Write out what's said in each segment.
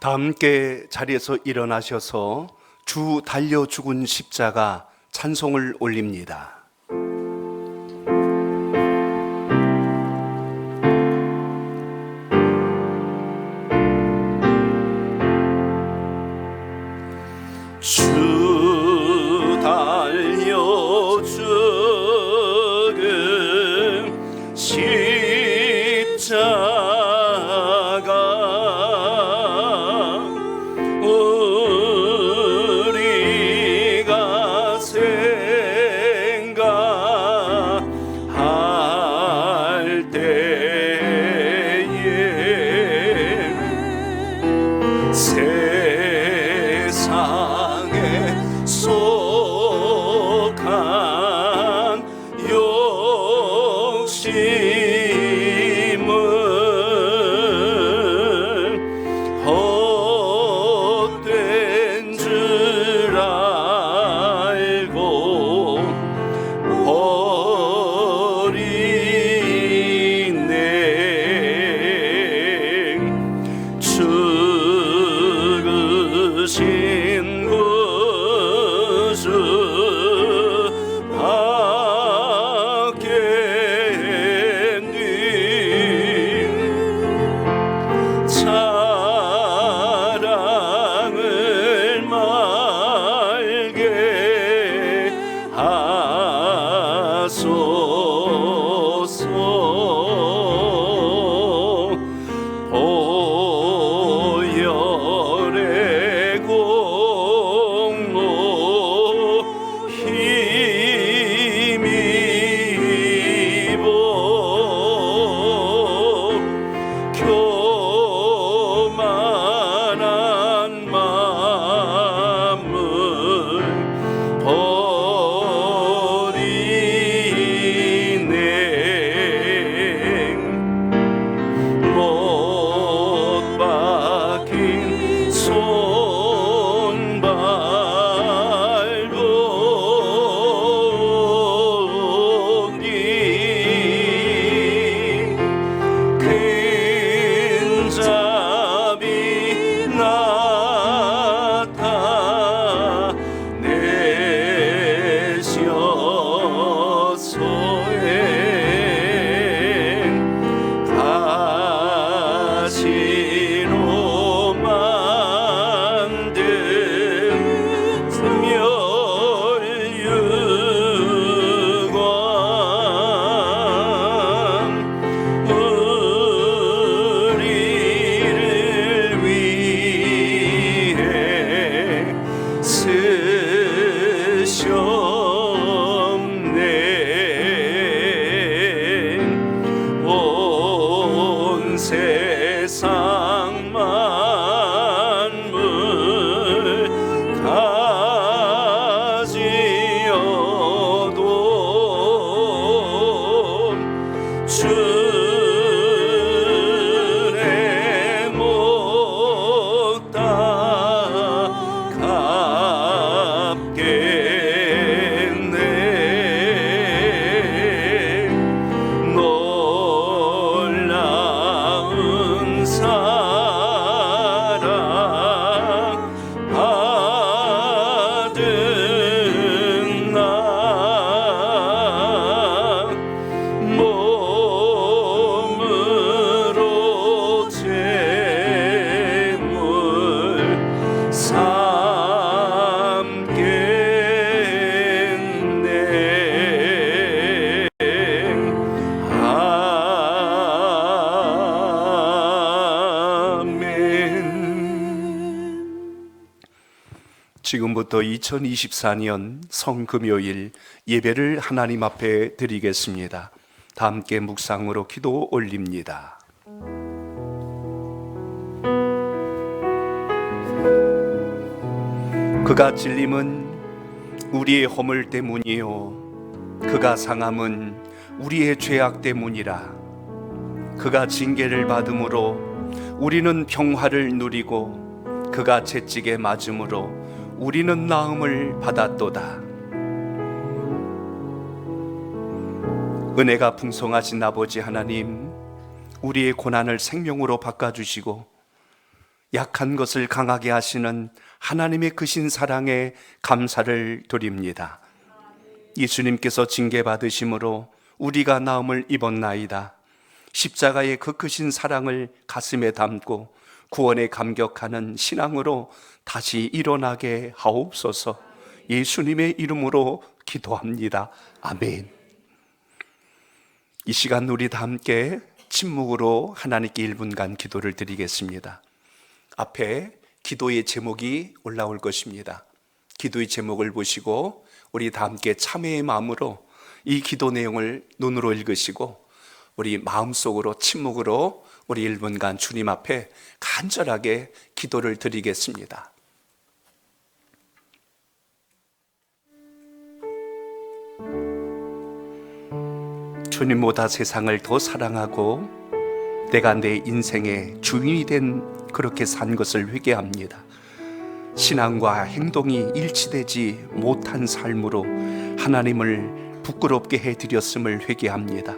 다 함께 자리에서 일어나셔서 주 달려 죽은 십자가 찬송을 올립니다. 주 달려 죽은 십자가 우리가 생각할 때에 세상에 속한 욕심을 헛된 줄 알고 버리네. 죽으신 구주 받겠니. 사랑을 말게 하소서. 보혈의 공로 힘입어 교만한 마음을 버리네. 못 박힌 손 밟으니 큰 잡이 나타내셔서 가시로 만든 멸류관 우리를 위해 쓰셨네. 온 세상 만물 가지어도 주의 못 갚겠네. 놀라운 사랑 받은 나 몸으로 제물 삼겠네. 아멘. 지금부터 2024년 성금요일 예배를 하나님 앞에 드리겠습니다. 다 함께 묵상으로 기도 올립니다. 그가 찔림은 우리의 허물 때문이요 그가 상함은 우리의 죄악 때문이라. 그가 징계를 받음으로 우리는 평화를 누리고 그가 채찍에 맞음으로 우리는 나음을 받았도다. 은혜가 풍성하신 아버지 하나님, 우리의 고난을 생명으로 바꿔주시고 약한 것을 강하게 하시는 하나님의 크신 사랑에 감사를 드립니다. 예수님께서 징계받으심으로 우리가 나음을 입었나이다. 십자가의 그 크신 사랑을 가슴에 담고 구원에 감격하는 신앙으로 다시 일어나게 하옵소서. 예수님의 이름으로 기도합니다. 아멘. 이 시간 우리 다 함께 침묵으로 하나님께 1분간 기도를 드리겠습니다. 앞에 기도의 제목이 올라올 것입니다. 기도의 제목을 보시고 우리 다 함께 참회의 마음으로 이 기도 내용을 눈으로 읽으시고 우리 마음속으로 침묵으로 우리 1분간 주님 앞에 간절하게 기도를 드리겠습니다. 주님보다 세상을 더 사랑하고 내가 내 인생의 주인이 된 그렇게 산 것을 회개합니다. 신앙과 행동이 일치되지 못한 삶으로 하나님을 부끄럽게 해드렸음을 회개합니다.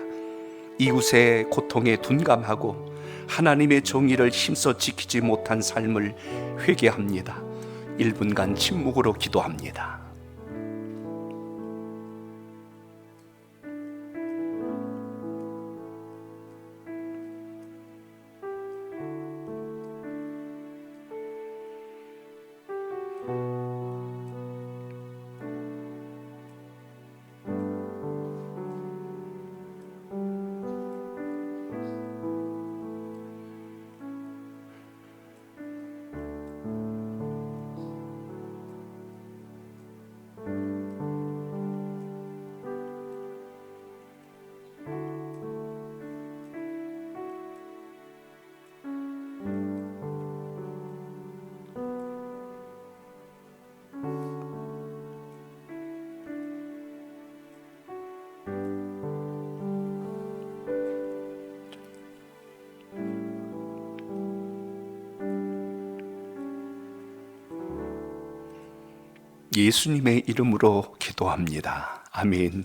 이웃의 고통에 둔감하고 하나님의 정의를 힘써 지키지 못한 삶을 회개합니다. 1분간 침묵으로 기도합니다. 예수님의 이름으로 기도합니다. 아멘.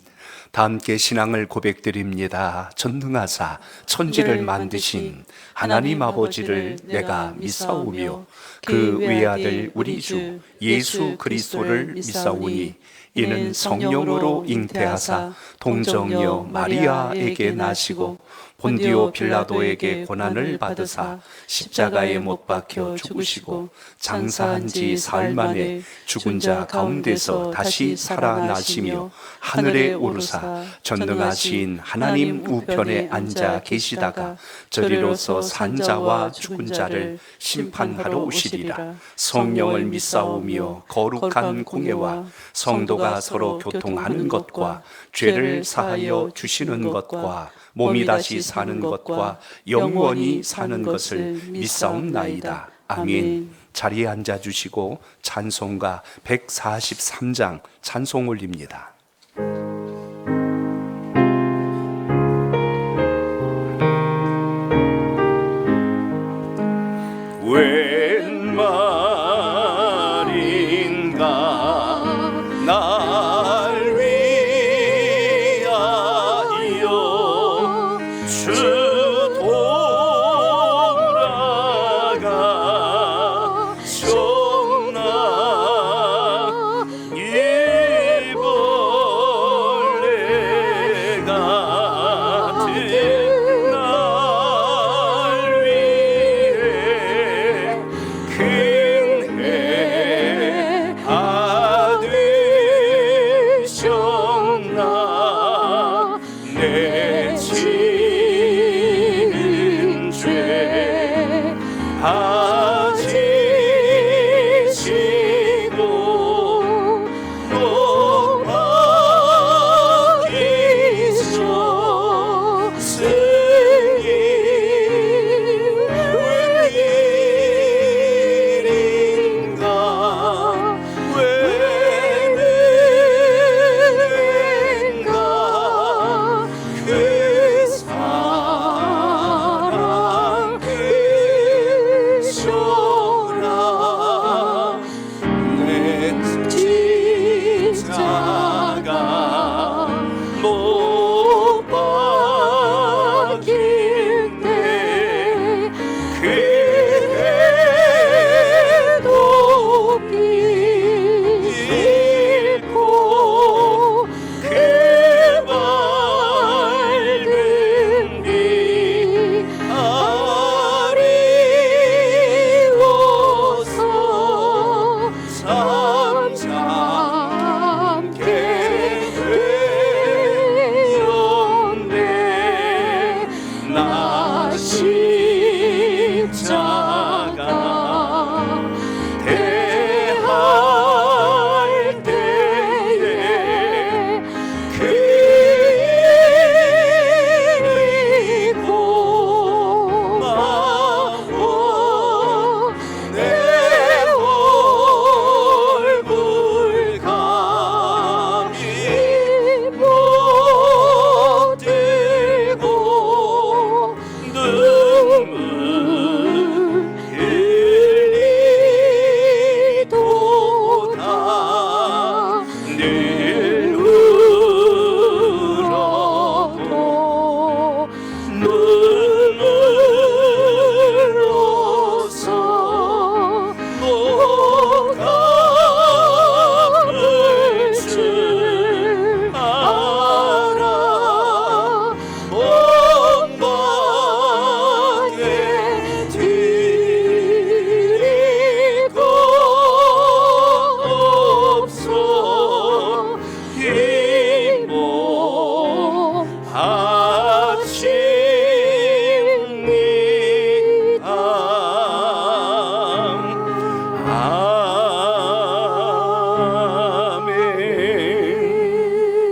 다 함께 신앙을 고백드립니다. 전능하사 천지를 만드신 하나님 아버지를 내가 믿사오며 그 외아들 우리 주 예수 그리스도를 믿사오니 이는 성령으로 잉태하사 동정녀 마리아에게 나시고 본디오 빌라도에게 고난을 받으사 십자가에 못 박혀 죽으시고 장사한 지 사흘 만에 죽은 자 가운데서 다시 살아나시며 하늘에 오르사 전능하신 하나님 우편에 앉아 계시다가 저리로서 산 자와 죽은 자를 심판하러 오시리라. 성령을 믿사오며 거룩한 공예와 성도가 서로 교통하는 것과 죄를 사하여 주시는 것과 몸이 다시 사는 것과 영원히 사는 것을 믿사옵나이다. 아멘. 자리에 앉아주시고 찬송가 143장 찬송 올립니다. 웬 말인가 날 위하여 주 돌아가셨나 이벌레 같은 날 위해 그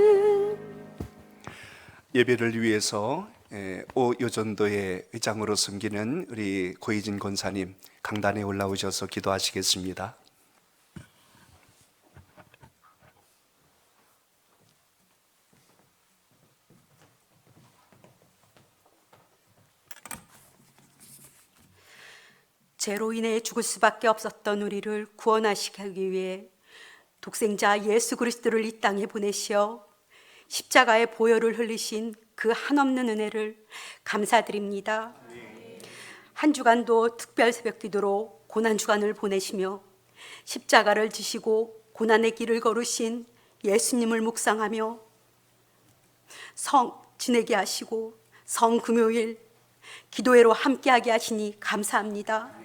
아멘. 예배를 위해서 오여전도의 회장으로 섬기는 우리 고희진 권사님 강단에 올라오셔서 기도하시겠습니다. 죄로 인해 죽을 수밖에 없었던 우리를 구원하시기 위해 독생자 예수 그리스도를 이 땅에 보내시어 십자가의 보혈을 흘리신 그 한없는 은혜를 감사드립니다. 한 주간도 특별 새벽기도로 고난주간을 보내시며 십자가를 지시고 고난의 길을 걸으신 예수님을 묵상하며 성 지내게 하시고 성금요일 기도회로 함께하게 하시니 감사합니다.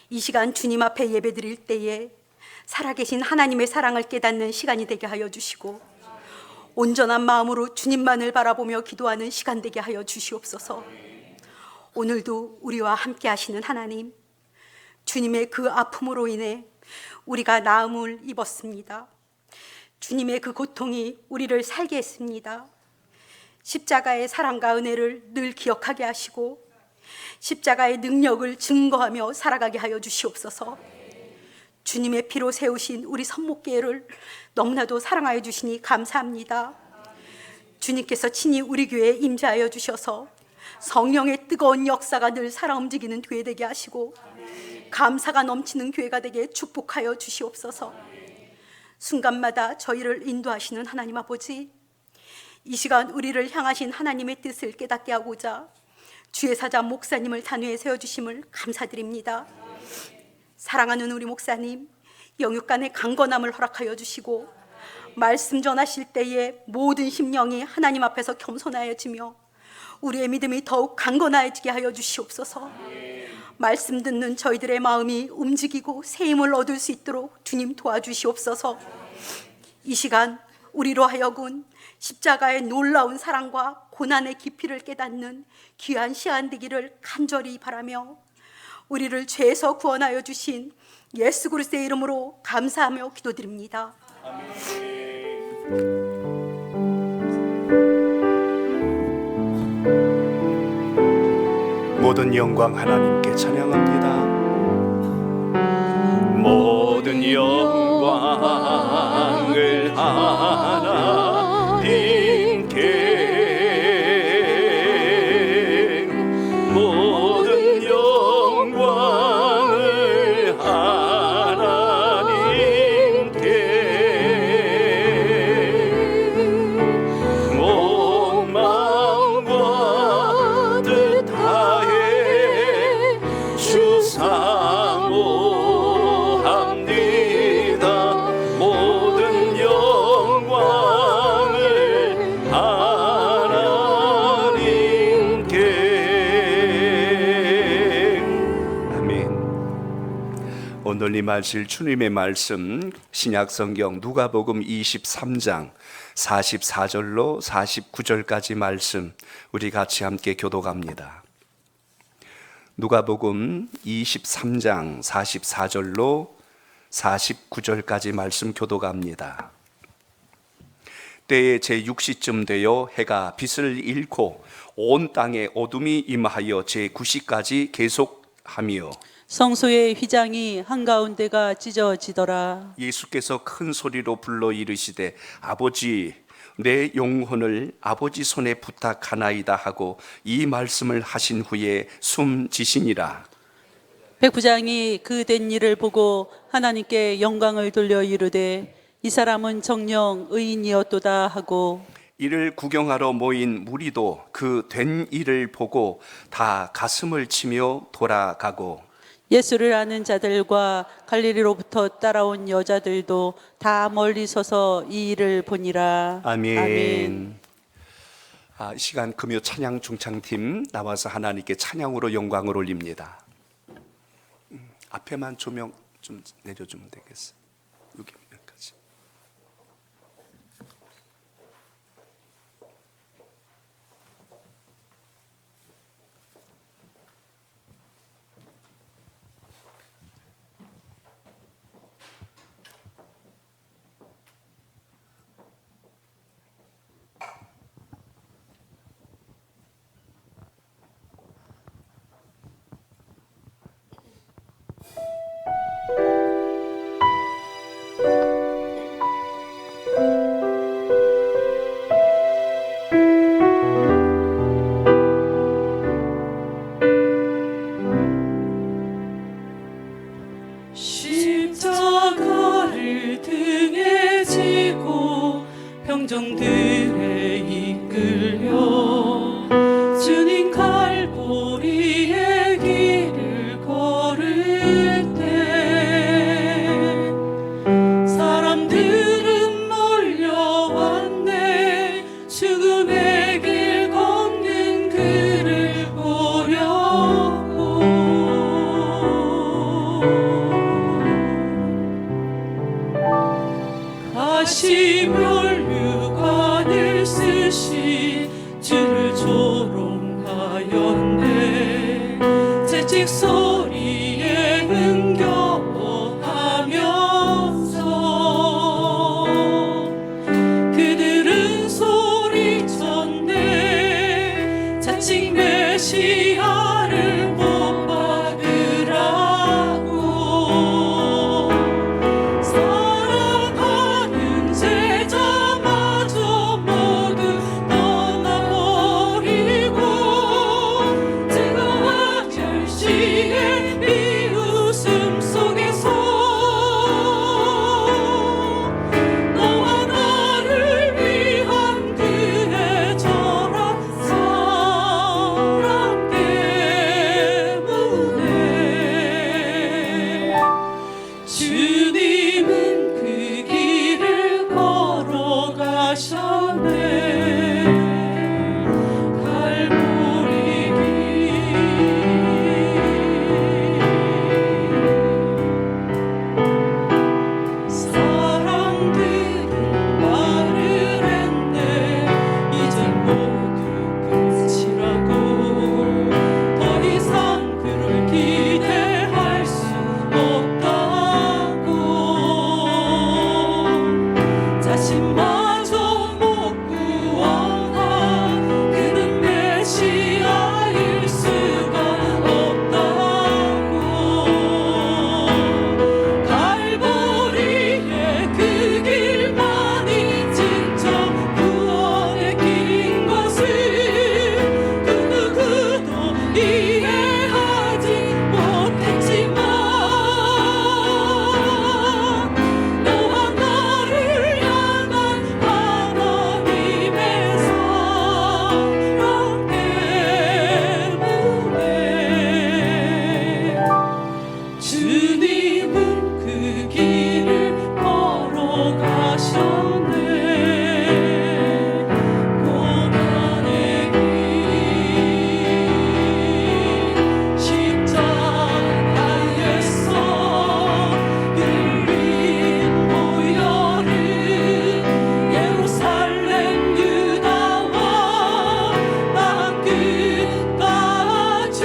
이 시간 주님 앞에 예배드릴 때에 살아계신 하나님의 사랑을 깨닫는 시간이 되게 하여 주시고 온전한 마음으로 주님만을 바라보며 기도하는 시간 되게 하여 주시옵소서. 오늘도 우리와 함께 하시는 하나님, 주님의 그 아픔으로 인해 우리가 나음을 입었습니다. 주님의 그 고통이 우리를 살게 했습니다. 십자가의 사랑과 은혜를 늘 기억하게 하시고 십자가의 능력을 증거하며 살아가게 하여 주시옵소서. 주님의 피로 세우신 우리 선목교회를 너무나도 사랑하여 주시니 감사합니다. 주님께서 친히 우리 교회에 임재하여 주셔서 성령의 뜨거운 역사가 늘 살아 움직이는 교회 되게 하시고 감사가 넘치는 교회가 되게 축복하여 주시옵소서. 순간마다 저희를 인도하시는 하나님 아버지, 이 시간 우리를 향하신 하나님의 뜻을 깨닫게 하고자 주의 사자 목사님을 단위에 세워주심을 감사드립니다. 사랑하는 우리 목사님, 영육간의 강건함을 허락하여 주시고 말씀 전하실 때에 모든 심령이 하나님 앞에서 겸손하여지며 우리의 믿음이 더욱 강건해지게 하여 주시옵소서. 말씀 듣는 저희들의 마음이 움직이고 새 힘을 얻을 수 있도록 주님 도와주시옵소서. 이 시간 우리로 하여금 십자가의 놀라운 사랑과 고난의 깊이를 깨닫는 귀한 시간 되기를 간절히 바라며 우리를 죄에서 구원하여 주신 예수 그리스도의 이름으로 감사하며 기도드립니다. 모든 영광 하나님께 찬양합니다. 모든 영광을 하나님께, 모든 영광을 하나님께, 온 마음과 뜻 다해 주 사모합니다. 모든 영광을 하나님께. 아멘. 오늘 이 말씀 주님의 말씀 신약성경 누가복음 23장 44절로 49절까지 말씀 우리 같이 함께 교독합니다. 누가복음 23장 44절로 49절까지 말씀 교독합니다. 때에 제6시쯤 되어 해가 빛을 잃고 온 땅에 어둠이 임하여 제9시까지 계속하며 성소의 휘장이 한가운데가 찢어지더라. 예수께서 큰 소리로 불러 이르시되 아버지 내 영혼을 아버지 손에 부탁하나이다 하고 이 말씀을 하신 후에 숨지시니라. 백부장이 그 된 일을 보고 하나님께 영광을 돌려 이르되 이 사람은 정녕 의인이었도다 하고 이를 구경하러 모인 무리도 그 된 일을 보고 다 가슴을 치며 돌아가고 예수를 아는 자들과 갈릴리로부터 따라온 여자들도 다 멀리 서서 이 일을 보니라. 아멘. 이 시간 금요 찬양 중창팀 나와서 하나님께 찬양으로 영광을 올립니다. 앞에만 조명 좀 내려주면 되겠어. 여기까지. 십자가를 등에 지고 병정들에 이끌려 주님 갈보리의 길을 걸을 때 사람들은 몰려왔네. 죽음의 길 걷는 그를 보려고. 가시면류관을 쓰시 주를 조롱하였네. 채찍 소리에 흥겨워하면서 그들은 소리쳤네. 자칭 메시아를 못 받으라고. 사랑하는 제자마저 모두 떠나버리고 뜨거운 절시의 비웃음 속에서 너와 나를 위한 그의 절한 사랑 때문에 주님은 그 길을 걸어가셨네. 갈보리 길. 사람들은 말을 했네. 이젠 모두 끝이라고. 더 이상 그를 기대할 수 없다고. 자신마저 못 구원한 그는 메시아일 수가 없다고. 갈보리의 그 길만이 진정 구원의 길인 것을 그 누구도 이해하지 못했지만 너와 나를 향한 하나님의 사랑 때문에 주님은 그 길을 걸어가셨네. 고난의 길. 십자가에서 흘린 보혈은 예루살렘 유다와 땅 끝까지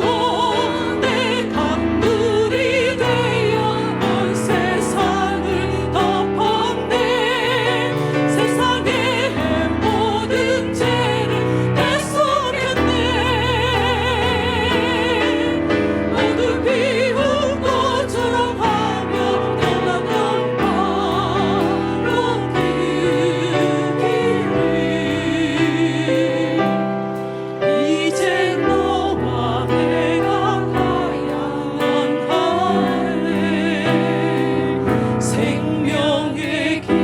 구원의 강물이 되어 온 세상을 덮었네. 세상의 모든 죄를 떼속였네. 모두 비웃고 조롱하며 떠나던 바로 그 길을 이제 너와 내가 가야만 하네. 생명의 길.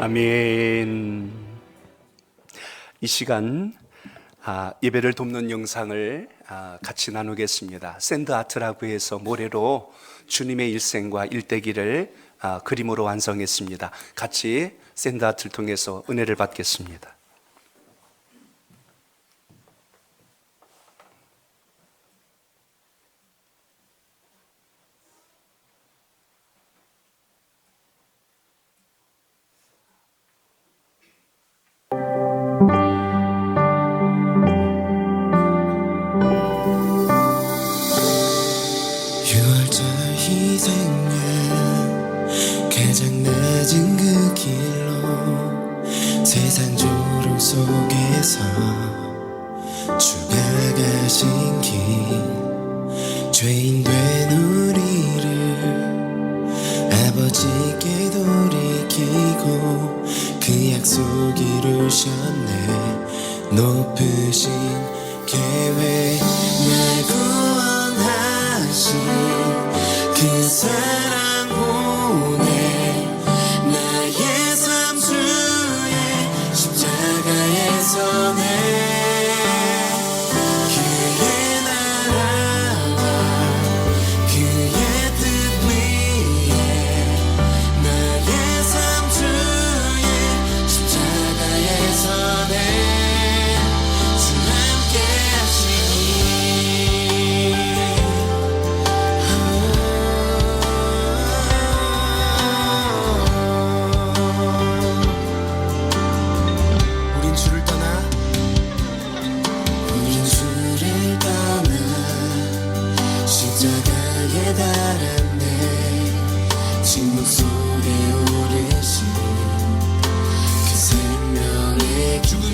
아멘. 이 시간 예배를 돕는 영상을 같이 나누겠습니다. 샌드아트라고 해서 모래로 주님의 일생과 일대기를 그림으로 완성했습니다. 같이 샌드아트를 통해서 은혜를 받겠습니다. 주가 가신 길 죄인 된 우리를 아버지께 돌이키고 그 약속 이루셨네. 높으신 계획 날 구원하신 그 사랑 보내 나의 삶 주의 십자가에서 내 그의 나라와 그의 뜻 위에 나의 삶 주의 십자가에서 내 주 함께 하시니 우린 주를 떠나 십자가에 달았네. 침묵 속에 오르신 그 생명의 죽음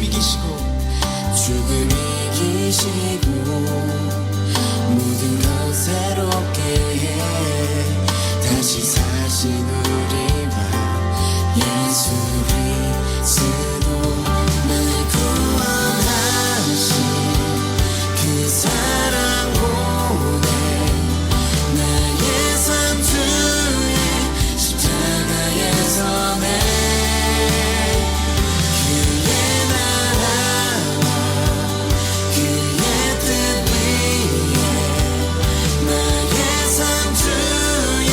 이기시고 모든 것 새롭게 해 다시 사신 우리와 예수 그리스도 날 구원하신 그 사랑 보내 나의 삶 주의 십자가에서 내 그의 나라와 그의 뜻 위에 나의 삶 주의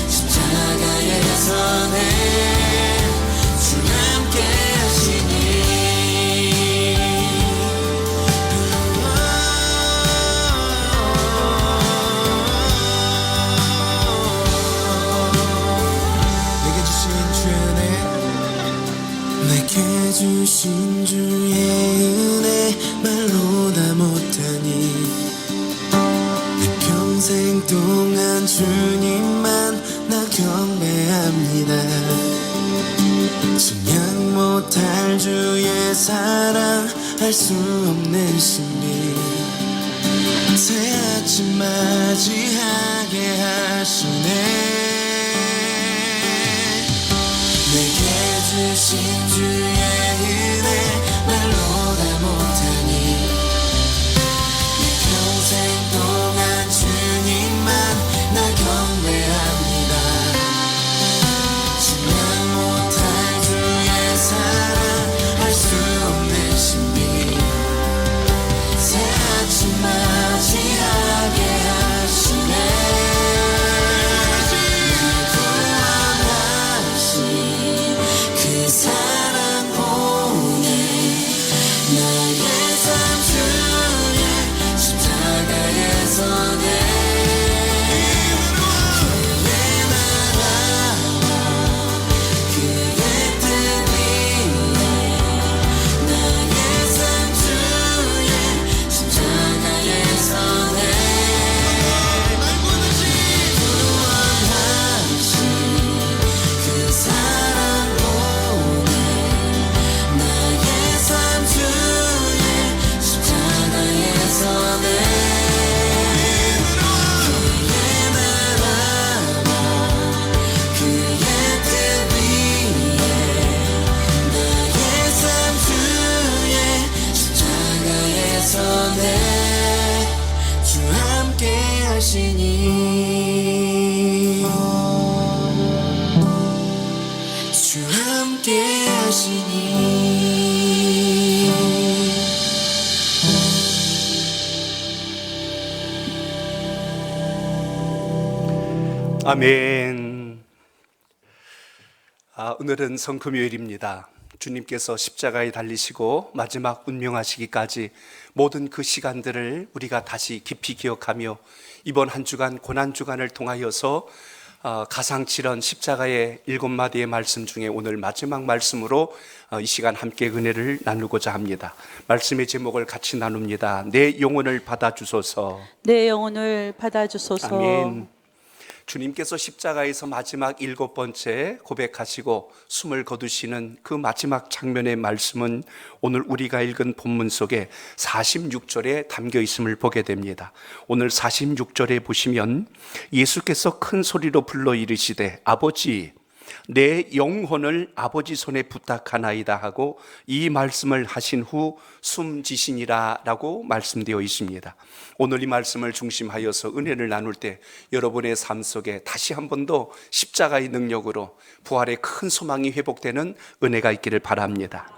십자가에서 내 주 함께 하시니 내게 주신 주의 은혜 말로 다 못하니 내 평생 동안 주님만 나 경배합니다. 증량 못할 주의 사랑 알 수 없는 신비 새 아침 맞이하게 하시네. 내게 주신 주의 은혜 말로 다 못하니 내 평생 동안 주님만 나 경배합니다. 증량 못할 주의 사랑 알 수 없는 신비 새 아침 맞이하게 하시네. 그 사랑 보내 나의 삶 주의 십자가에서 내 그의 나라와 그의 뜻 위에 나의 삶 주의 십자가에서 내 구원하신 그 사랑 보내 나의 삶 주의 십자가에서 내 그의 나라와 그의 뜻 위에 나의 삶 주의 십자가에서 내 주 함께 하시니 주 함께 하시니 아멘. 오늘은 성금요일입니다. 주님께서 십자가에 달리시고 마지막 운명하시기까지 모든 그 시간들을 우리가 다시 깊이 기억하며 이번 한 주간 고난주간을 통하여서 가상칠언 십자가의 7마디의 말씀 중에 오늘 마지막 말씀으로 이 시간 함께 은혜를 나누고자 합니다. 말씀의 제목을 같이 나눕니다. 내 영혼을 받아주소서. 내 영혼을 받아주소서. 아멘. 주님께서 십자가에서 마지막 7번째 고백하시고 숨을 거두시는 그 마지막 장면의 말씀은 오늘 우리가 읽은 본문 속에 46절에 담겨 있음을 보게 됩니다. 오늘 46절에 보시면 예수께서 큰 소리로 불러 이르시되 아버지 내 영혼을 아버지 손에 부탁하나이다 하고 이 말씀을 하신 후 숨지시니라 라고 말씀되어 있습니다. 오늘 이 말씀을 중심하여서 은혜를 나눌 때 여러분의 삶 속에 다시 한 번 더 십자가의 능력으로 부활의 큰 소망이 회복되는 은혜가 있기를 바랍니다.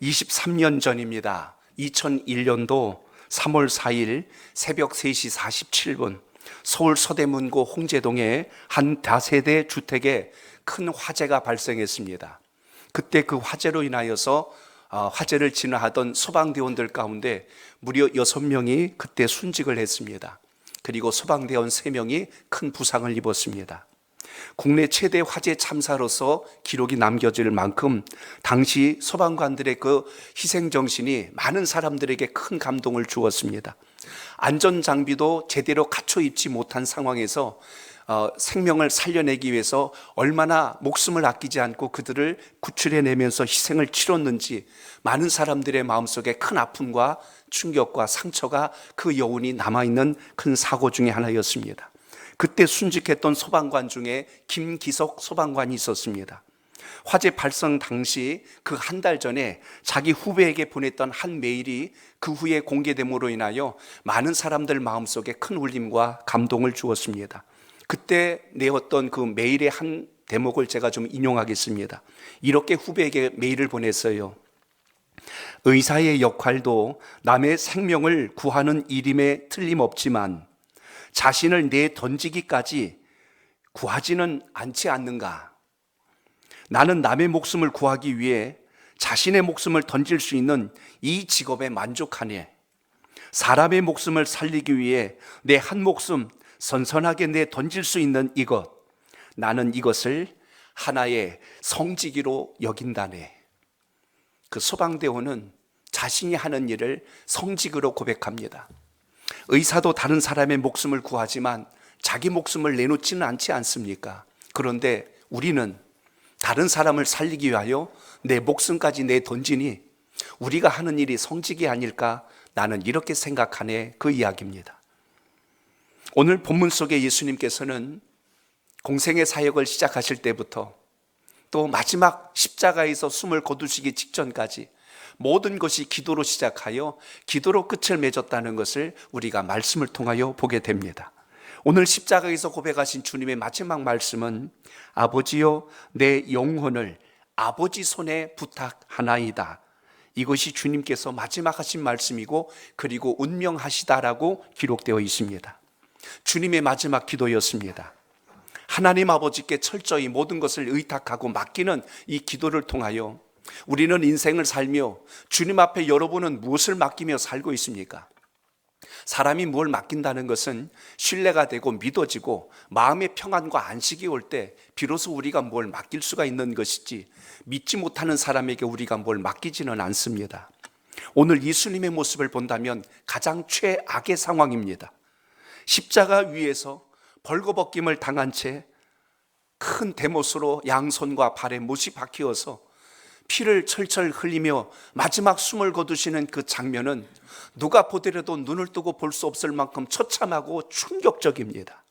23년 전입니다. 2001년도 3월 4일 새벽 3시 47분 서울 서대문구 홍제동의 한 다세대 주택에 큰 화재가 발생했습니다. 그때 그 화재로 인하여서 화재를 진화하던 소방대원들 가운데 무려 6명이 그때 순직을 했습니다. 그리고 소방대원 3명이 큰 부상을 입었습니다. 국내 최대 화재 참사로서 기록이 남겨질 만큼 당시 소방관들의 그 희생정신이 많은 사람들에게 큰 감동을 주었습니다. 안전장비도 제대로 갖춰 입지 못한 상황에서 생명을 살려내기 위해서 얼마나 목숨을 아끼지 않고 그들을 구출해내면서 희생을 치렀는지 많은 사람들의 마음속에 큰 아픔과 충격과 상처가 그 여운이 남아있는 큰 사고 중에 하나였습니다. 그때 순직했던 소방관 중에 김기석 소방관이 있었습니다. 화재 발생 당시 그 한 달 전에 자기 후배에게 보냈던 한 메일이 그 후에 공개됨으로 인하여 많은 사람들 마음속에 큰 울림과 감동을 주었습니다. 그때 내었던 그 메일의 한 대목을 제가 좀 인용하겠습니다. 이렇게 후배에게 메일을 보냈어요. 의사의 역할도 남의 생명을 구하는 일임에 틀림없지만 자신을 내던지기까지 구하지는 않지 않는가? 나는 남의 목숨을 구하기 위해 자신의 목숨을 던질 수 있는 이 직업에 만족하네. 사람의 목숨을 살리기 위해 내 한 목숨 선선하게 내 던질 수 있는 이것, 나는 이것을 하나의 성직이로 여긴다네. 그 소방대원은 자신이 하는 일을 성직으로 고백합니다. 의사도 다른 사람의 목숨을 구하지만 자기 목숨을 내놓지는 않지 않습니까? 그런데 우리는 다른 사람을 살리기 위하여 내 목숨까지 내 던지니 우리가 하는 일이 성직이 아닐까? 나는 이렇게 생각하네. 그 이야기입니다. 오늘 본문 속에 예수님께서는 공생의 사역을 시작하실 때부터 또 마지막 십자가에서 숨을 거두시기 직전까지 모든 것이 기도로 시작하여 기도로 끝을 맺었다는 것을 우리가 말씀을 통하여 보게 됩니다. 오늘 십자가에서 고백하신 주님의 마지막 말씀은 아버지여 내 영혼을 아버지 손에 부탁하나이다. 이것이 주님께서 마지막 하신 말씀이고 그리고 운명하시다라고 기록되어 있습니다. 주님의 마지막 기도였습니다. 하나님 아버지께 철저히 모든 것을 의탁하고 맡기는 이 기도를 통하여 우리는 인생을 살며 주님 앞에 여러분은 무엇을 맡기며 살고 있습니까? 사람이 뭘 맡긴다는 것은 신뢰가 되고 믿어지고 마음의 평안과 안식이 올 때 비로소 우리가 뭘 맡길 수가 있는 것이지 믿지 못하는 사람에게 우리가 뭘 맡기지는 않습니다. 오늘 예수님의 모습을 본다면 가장 최악의 상황입니다. 십자가 위에서 벌거벗김을 당한 채 큰 대못으로 양손과 발에 못이 박히어서 피를 철철 흘리며 마지막 숨을 거두시는 그 장면은 누가 보더라도 눈을 뜨고 볼 수 없을 만큼 처참하고 충격적입니다.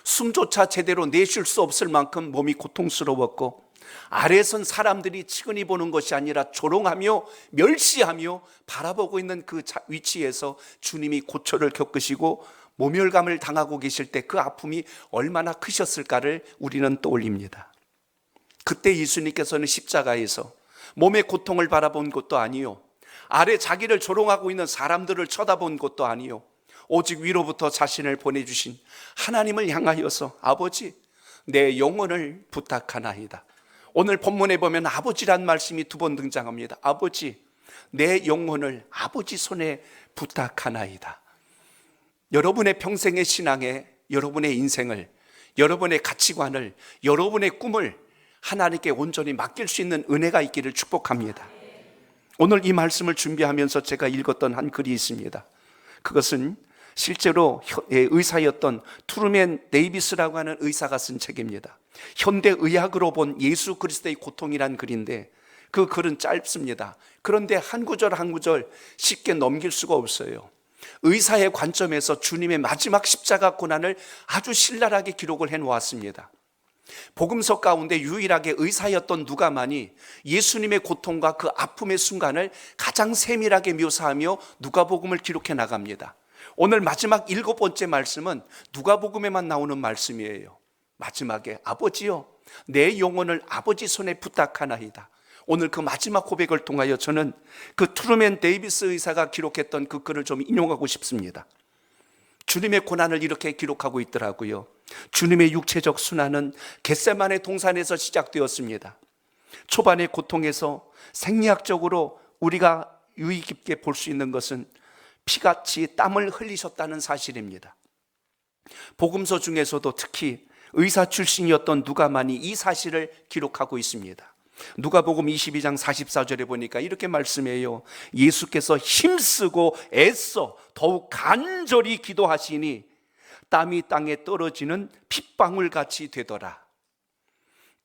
숨조차 제대로 내쉴 수 없을 만큼 몸이 고통스러웠고 아래선 사람들이 측은히 보는 것이 아니라 조롱하며 멸시하며 바라보고 있는 그 위치에서 주님이 고초를 겪으시고 모멸감을 당하고 계실 때 그 아픔이 얼마나 크셨을까를 우리는 떠올립니다. 그때 예수님께서는 십자가에서 몸의 고통을 바라본 것도 아니요, 아래 자기를 조롱하고 있는 사람들을 쳐다본 것도 아니요, 오직 위로부터 자신을 보내주신 하나님을 향하여서 아버지 내 영혼을 부탁하나이다. 오늘 본문에 보면 아버지란 말씀이 2번 등장합니다. 아버지 내 영혼을 아버지 손에 부탁하나이다. 여러분의 평생의 신앙에 여러분의 인생을, 여러분의 가치관을, 여러분의 꿈을 하나님께 온전히 맡길 수 있는 은혜가 있기를 축복합니다. 오늘 이 말씀을 준비하면서 제가 읽었던 한 글이 있습니다. 그것은 실제로 의사였던 트루맨 데이비스라고 하는 의사가 쓴 책입니다. 현대 의학으로 본 예수 그리스도의 고통이란 글인데 그 글은 짧습니다. 그런데 한 구절 한 구절 쉽게 넘길 수가 없어요. 의사의 관점에서 주님의 마지막 십자가 고난을 아주 신랄하게 기록을 해놓았습니다. 복음서 가운데 유일하게 의사였던 누가만이 예수님의 고통과 그 아픔의 순간을 가장 세밀하게 묘사하며 누가복음을 기록해 나갑니다. 오늘 마지막 7번째 말씀은 누가복음에만 나오는 말씀이에요. 마지막에 아버지여 내 영혼을 아버지 손에 부탁하나이다. 오늘 그 마지막 고백을 통하여 저는 그 트루맨 데이비스 의사가 기록했던 그 글을 좀 인용하고 싶습니다. 주님의 고난을 이렇게 기록하고 있더라고요. 주님의 육체적 순환은 겟세마네 동산에서 시작되었습니다. 초반의 고통에서 생리학적으로 우리가 유의 깊게 볼 수 있는 것은 피같이 땀을 흘리셨다는 사실입니다. 복음서 중에서도 특히 의사 출신이었던 누가만이 이 사실을 기록하고 있습니다. 누가복음 22장 44절에 보니까 이렇게 말씀해요. 예수께서 힘쓰고 애써 더욱 간절히 기도하시니 땀이 땅에 떨어지는 핏방울같이 되더라.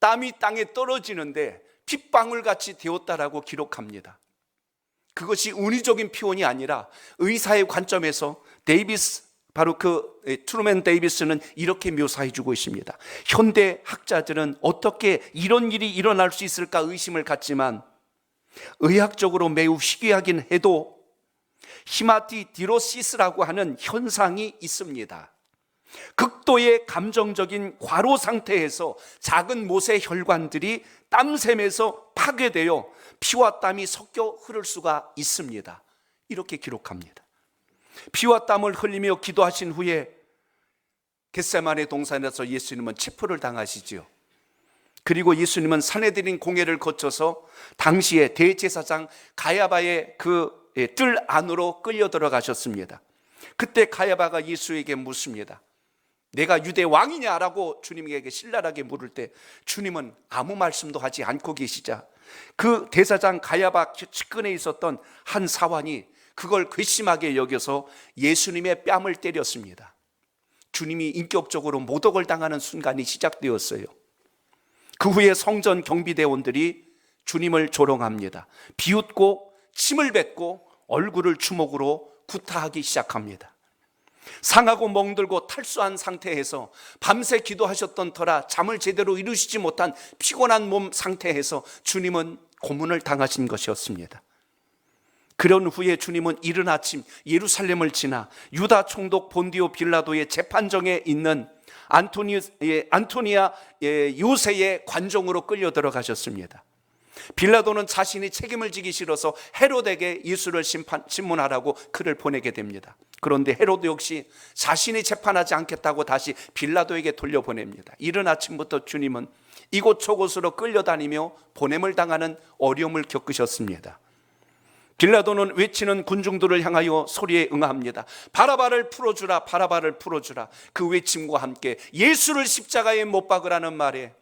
땀이 땅에 떨어지는데 핏방울같이 되었다라고 기록합니다. 그것이 운이적인 표현이 아니라 의사의 관점에서 바로 그 트루맨 데이비스는 이렇게 묘사해 주고 있습니다. 현대 학자들은 어떻게 이런 일이 일어날 수 있을까 의심을 갖지만 의학적으로 매우 희귀하긴 해도 히마티디로시스라고 하는 현상이 있습니다. 극도의 감정적인 과로 상태에서 작은 못의 혈관들이 땀샘에서 파괴되어 피와 땀이 섞여 흐를 수가 있습니다. 이렇게 기록합니다. 피와 땀을 흘리며 기도하신 후에 겟세마네 동산에서 예수님은 체포를 당하시지요. 그리고 예수님은 산헤드린 공회를 거쳐서 당시에 대제사장 가야바의 그 뜰 안으로 끌려 들어가셨습니다. 그때 가야바가 예수에게 묻습니다. 내가 유대 왕이냐라고 주님에게 신랄하게 물을 때 주님은 아무 말씀도 하지 않고 계시자 그 대사장 가야바 측근에 있었던 한 사환이 그걸 괘씸하게 여겨서 예수님의 뺨을 때렸습니다. 주님이 인격적으로 모독을 당하는 순간이 시작되었어요. 그 후에 성전 경비대원들이 주님을 조롱합니다. 비웃고 침을 뱉고 얼굴을 주먹으로 구타하기 시작합니다. 상하고 멍들고 탈수한 상태에서 밤새 기도하셨던 터라 잠을 제대로 이루시지 못한 피곤한 몸 상태에서 주님은 고문을 당하신 것이었습니다. 그런 후에 주님은 이른 아침 예루살렘을 지나 유다 총독 본디오 빌라도의 재판정에 있는 안토니아 요새의 관정으로 끌려 들어가셨습니다. 빌라도는 자신이 책임을 지기 싫어서 헤롯에게 예수를 신문하라고 글을 보내게 됩니다. 그런데 헤롯 역시 자신이 재판하지 않겠다고 다시 빌라도에게 돌려보냅니다. 이른 아침부터 주님은 이곳저곳으로 끌려다니며 보냄을 당하는 어려움을 겪으셨습니다. 빌라도는 외치는 군중들을 향하여 소리에 응합니다. 바라바를 풀어주라, 바라바를 풀어주라. 그 외침과 함께 예수를 십자가에 못 박으라는 말에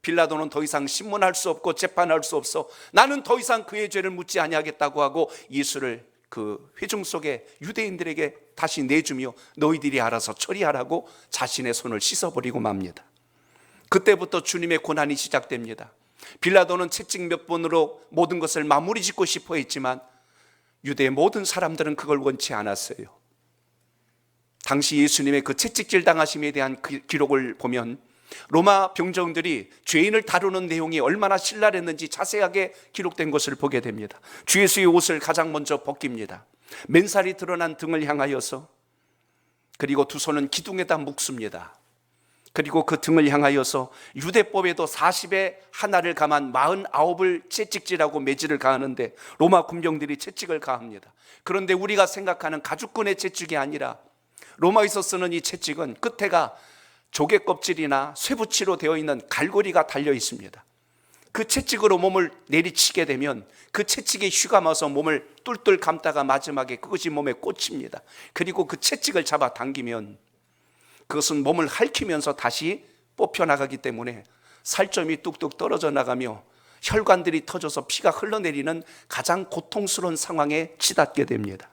빌라도는 더 이상 신문할 수 없고 재판할 수 없어 나는 더 이상 그의 죄를 묻지 아니하겠다고 하고 예수를 그 회중 속에 유대인들에게 다시 내주며 너희들이 알아서 처리하라고 자신의 손을 씻어버리고 맙니다. 그때부터 주님의 고난이 시작됩니다. 빌라도는 채찍 몇 번으로 모든 것을 마무리 짓고 싶어 했지만 유대의 모든 사람들은 그걸 원치 않았어요. 당시 예수님의 그 채찍질 당하심에 대한 기록을 보면 로마 병정들이 죄인을 다루는 내용이 얼마나 신랄했는지 자세하게 기록된 것을 보게 됩니다. 주 예수의 옷을 가장 먼저 벗깁니다. 맨살이 드러난 등을 향하여서 그리고 두 손은 기둥에다 묶습니다. 그리고 그 등을 향하여서 유대법에도 40에 하나를 감한 49을 채찍질하고 매질을 가하는데 로마 군병들이 채찍을 가합니다. 그런데 우리가 생각하는 가죽끈의 채찍이 아니라 로마에서 쓰는 이 채찍은 끝에가 조개 껍질이나 쇠붙이로 되어 있는 갈고리가 달려 있습니다. 그 채찍으로 몸을 내리치게 되면 그 채찍에 휘감아서 몸을 뚫뚫 감다가 마지막에 그것이 몸에 꽂힙니다. 그리고 그 채찍을 잡아 당기면 그것은 몸을 핥히면서 다시 뽑혀나가기 때문에 살점이 뚝뚝 떨어져 나가며 혈관들이 터져서 피가 흘러내리는 가장 고통스러운 상황에 치닫게 됩니다.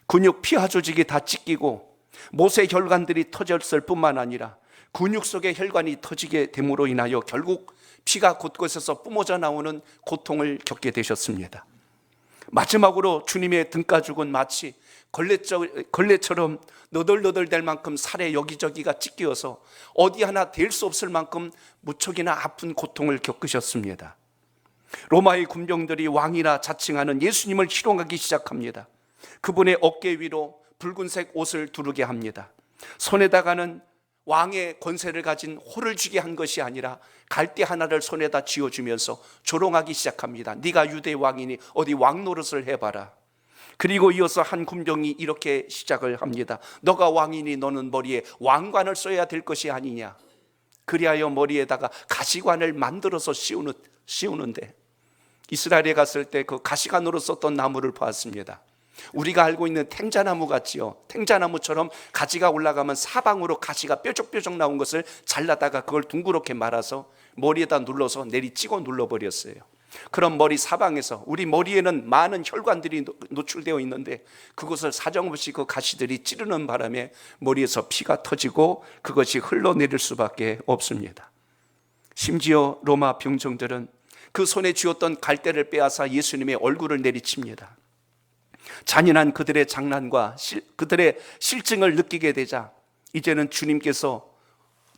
근육 피하 조직이 다 찢기고 못의 혈관들이 터졌을 뿐만 아니라 근육 속의 혈관이 터지게 됨으로 인하여 결국 피가 곳곳에서 뿜어져 나오는 고통을 겪게 되셨습니다. 마지막으로 주님의 등가죽은 마치 걸레처럼 너덜너덜 될 만큼 살에 여기저기가 찢겨서 어디 하나 댈 수 없을 만큼 무척이나 아픈 고통을 겪으셨습니다. 로마의 군병들이 왕이라 자칭하는 예수님을 희롱하기 시작합니다. 그분의 어깨 위로 붉은색 옷을 두르게 합니다. 손에다가는 왕의 권세를 가진 호를 쥐게 한 것이 아니라 갈대 하나를 손에다 쥐어주면서 조롱하기 시작합니다. 네가 유대 왕이니 어디 왕 노릇을 해봐라. 그리고 이어서 한 군병이 이렇게 시작을 합니다. 너가 왕이니 너는 머리에 왕관을 써야 될 것이 아니냐. 그리하여 머리에다가 가시관을 만들어서 씌우는데 이스라엘에 갔을 때 그 가시관으로 썼던 나무를 보았습니다. 우리가 알고 있는 탱자나무 같지요. 탱자나무처럼 가지가 올라가면 사방으로 가시가 뾰족뾰족 나온 것을 잘라다가 그걸 둥그렇게 말아서 머리에다 눌러서 내리찍어 눌러버렸어요. 그럼 머리 사방에서, 우리 머리에는 많은 혈관들이 노출되어 있는데 그것을 사정없이 그 가시들이 찌르는 바람에 머리에서 피가 터지고 그것이 흘러내릴 수밖에 없습니다. 심지어 로마 병정들은 그 손에 쥐었던 갈대를 빼앗아 예수님의 얼굴을 내리칩니다. 잔인한 그들의 장난과 그들의 실증을 느끼게 되자 이제는 주님께서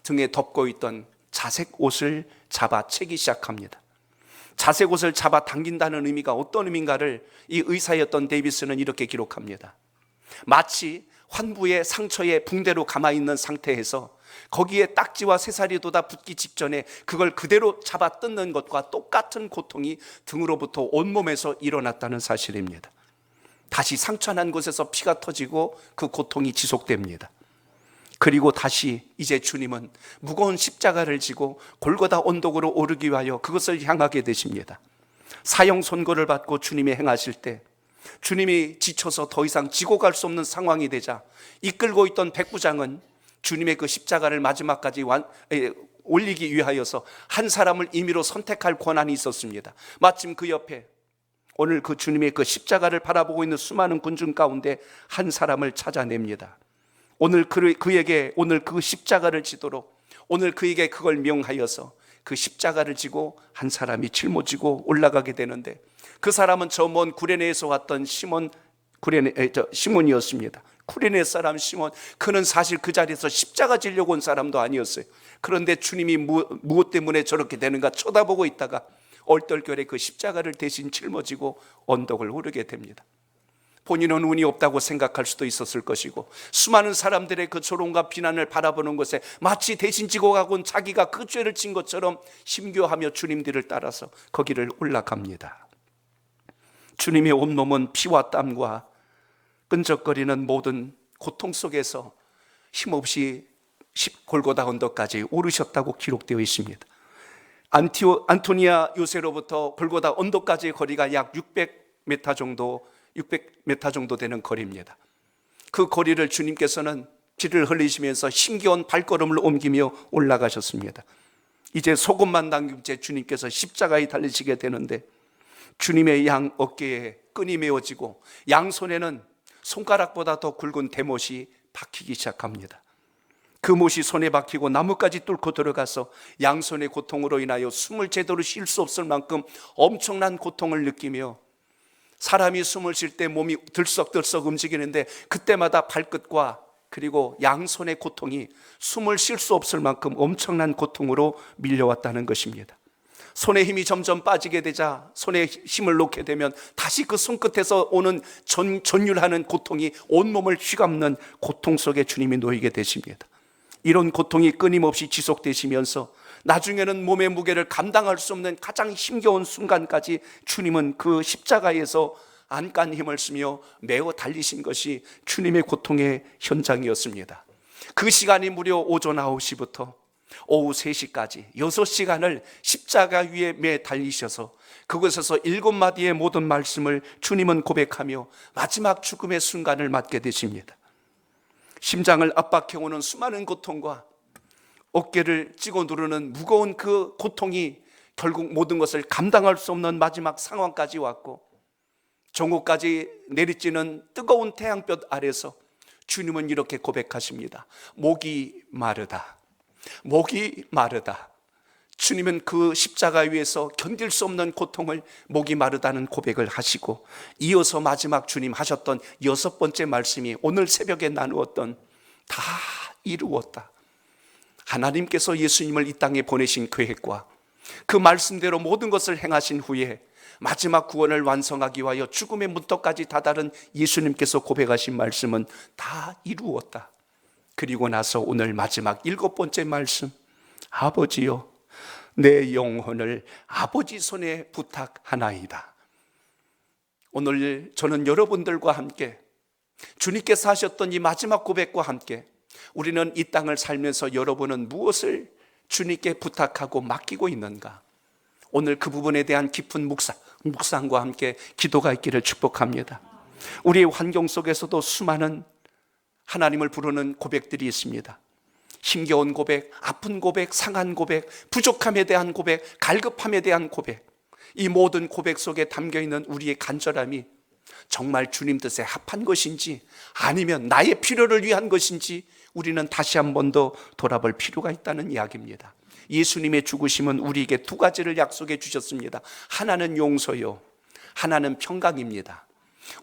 등에 덮고 있던 자색 옷을 잡아 채기 시작합니다. 자색 옷을 잡아 당긴다는 의미가 어떤 의미인가를 이 의사였던 데이비스는 이렇게 기록합니다. 마치 환부의 상처에 붕대로 감아 있는 상태에서 거기에 딱지와 새살이 돋아 붙기 직전에 그걸 그대로 잡아 뜯는 것과 똑같은 고통이 등으로부터 온몸에서 일어났다는 사실입니다. 다시 상처난 곳에서 피가 터지고 그 고통이 지속됩니다. 그리고 다시 이제 주님은 무거운 십자가를 지고 골고다 언덕으로 오르기 위하여 그것을 향하게 되십니다. 사형 선고를 받고 주님이 행하실 때 주님이 지쳐서 더 이상 지고 갈 수 없는 상황이 되자 이끌고 있던 백부장은 주님의 그 십자가를 마지막까지 올리기 위하여서 한 사람을 임의로 선택할 권한이 있었습니다. 마침 그 옆에 오늘 그 주님의 그 십자가를 바라보고 있는 수많은 군중 가운데 한 사람을 찾아냅니다. 오늘 그에게 오늘 그 십자가를 지도록 오늘 그에게 그걸 명하여서 그 십자가를 지고 한 사람이 짊어지고 올라가게 되는데 그 사람은 저 먼 구레네에서 왔던 시몬이었습니다. 구레네 사람 시몬, 그는 사실 그 자리에서 십자가 지려고 온 사람도 아니었어요. 그런데 주님이 무엇 때문에 저렇게 되는가 쳐다보고 있다가 얼떨결에 그 십자가를 대신 짊어지고 언덕을 오르게 됩니다. 본인은 운이 없다고 생각할 수도 있었을 것이고 수많은 사람들의 그 조롱과 비난을 바라보는 것에 마치 대신 지고 가고 자기가 그 죄를 진 것처럼 힘겨워하며 주님 뒤를 따라서 거기를 올라갑니다. 주님의 온몸은 피와 땀과 끈적거리는 모든 고통 속에서 힘없이 골고다 언덕까지 오르셨다고 기록되어 있습니다. 안토니아 요새로부터 골고다 언덕까지의 거리가 약 600m 정도 되는 거리입니다. 그 거리를 주님께서는 피를 흘리시면서 힘겨운 발걸음을 옮기며 올라가셨습니다. 이제 속옷만 당긴 채 주님께서 십자가에 달리시게 되는데 주님의 양 어깨에 끈이 메어지고 양손에는 손가락보다 더 굵은 대못이 박히기 시작합니다. 그 못이 손에 박히고 나무까지 뚫고 들어가서 양손의 고통으로 인하여 숨을 제대로 쉴 수 없을 만큼 엄청난 고통을 느끼며 사람이 숨을 쉴 때 몸이 들썩들썩 움직이는데 그때마다 발끝과 그리고 양손의 고통이 숨을 쉴 수 없을 만큼 엄청난 고통으로 밀려왔다는 것입니다. 손에 힘이 점점 빠지게 되자 손에 힘을 놓게 되면 다시 그 손끝에서 오는 전율하는 고통이 온몸을 휘감는 고통 속에 주님이 놓이게 되십니다. 이런 고통이 끊임없이 지속되시면서 나중에는 몸의 무게를 감당할 수 없는 가장 힘겨운 순간까지 주님은 그 십자가에서 안간 힘을 쓰며 매어 달리신 것이 주님의 고통의 현장이었습니다. 그 시간이 무려 오전 9시부터 오후 3시까지 6시간을 십자가 위에 매 달리셔서 그곳에서 7마디의 모든 말씀을 주님은 고백하며 마지막 죽음의 순간을 맞게 되십니다. 심장을 압박해오는 수많은 고통과 어깨를 찍어 누르는 무거운 그 고통이 결국 모든 것을 감당할 수 없는 마지막 상황까지 왔고 종호까지 내리쬐는 뜨거운 태양볕 아래서 주님은 이렇게 고백하십니다. 목이 마르다. 목이 마르다. 주님은 그 십자가 위에서 견딜 수 없는 고통을 목이 마르다는 고백을 하시고, 이어서 마지막 주님 하셨던 6번째 말씀이 오늘 새벽에 나누었던 다 이루었다. 하나님께서 예수님을 이 땅에 보내신 계획과 그 말씀대로 모든 것을 행하신 후에 마지막 구원을 완성하기 위하여 죽음의 문턱까지 다다른 예수님께서 고백하신 말씀은 다 이루었다. 그리고 나서 오늘 마지막 7번째 말씀, 아버지여 내 영혼을 아버지 손에 부탁하나이다. 오늘 저는 여러분들과 함께 주님께서 하셨던 이 마지막 고백과 함께 우리는 이 땅을 살면서 여러분은 무엇을 주님께 부탁하고 맡기고 있는가? 오늘 그 부분에 대한 깊은 묵상과 함께 기도가 있기를 축복합니다. 우리의 환경 속에서도 수많은 하나님을 부르는 고백들이 있습니다. 힘겨운 고백, 아픈 고백, 상한 고백, 부족함에 대한 고백, 갈급함에 대한 고백, 이 모든 고백 속에 담겨있는 우리의 간절함이 정말 주님 뜻에 합한 것인지 아니면 나의 필요를 위한 것인지 우리는 다시 한 번 더 돌아볼 필요가 있다는 이야기입니다. 예수님의 죽으심은 우리에게 두 가지를 약속해 주셨습니다. 하나는 용서요, 하나는 평강입니다.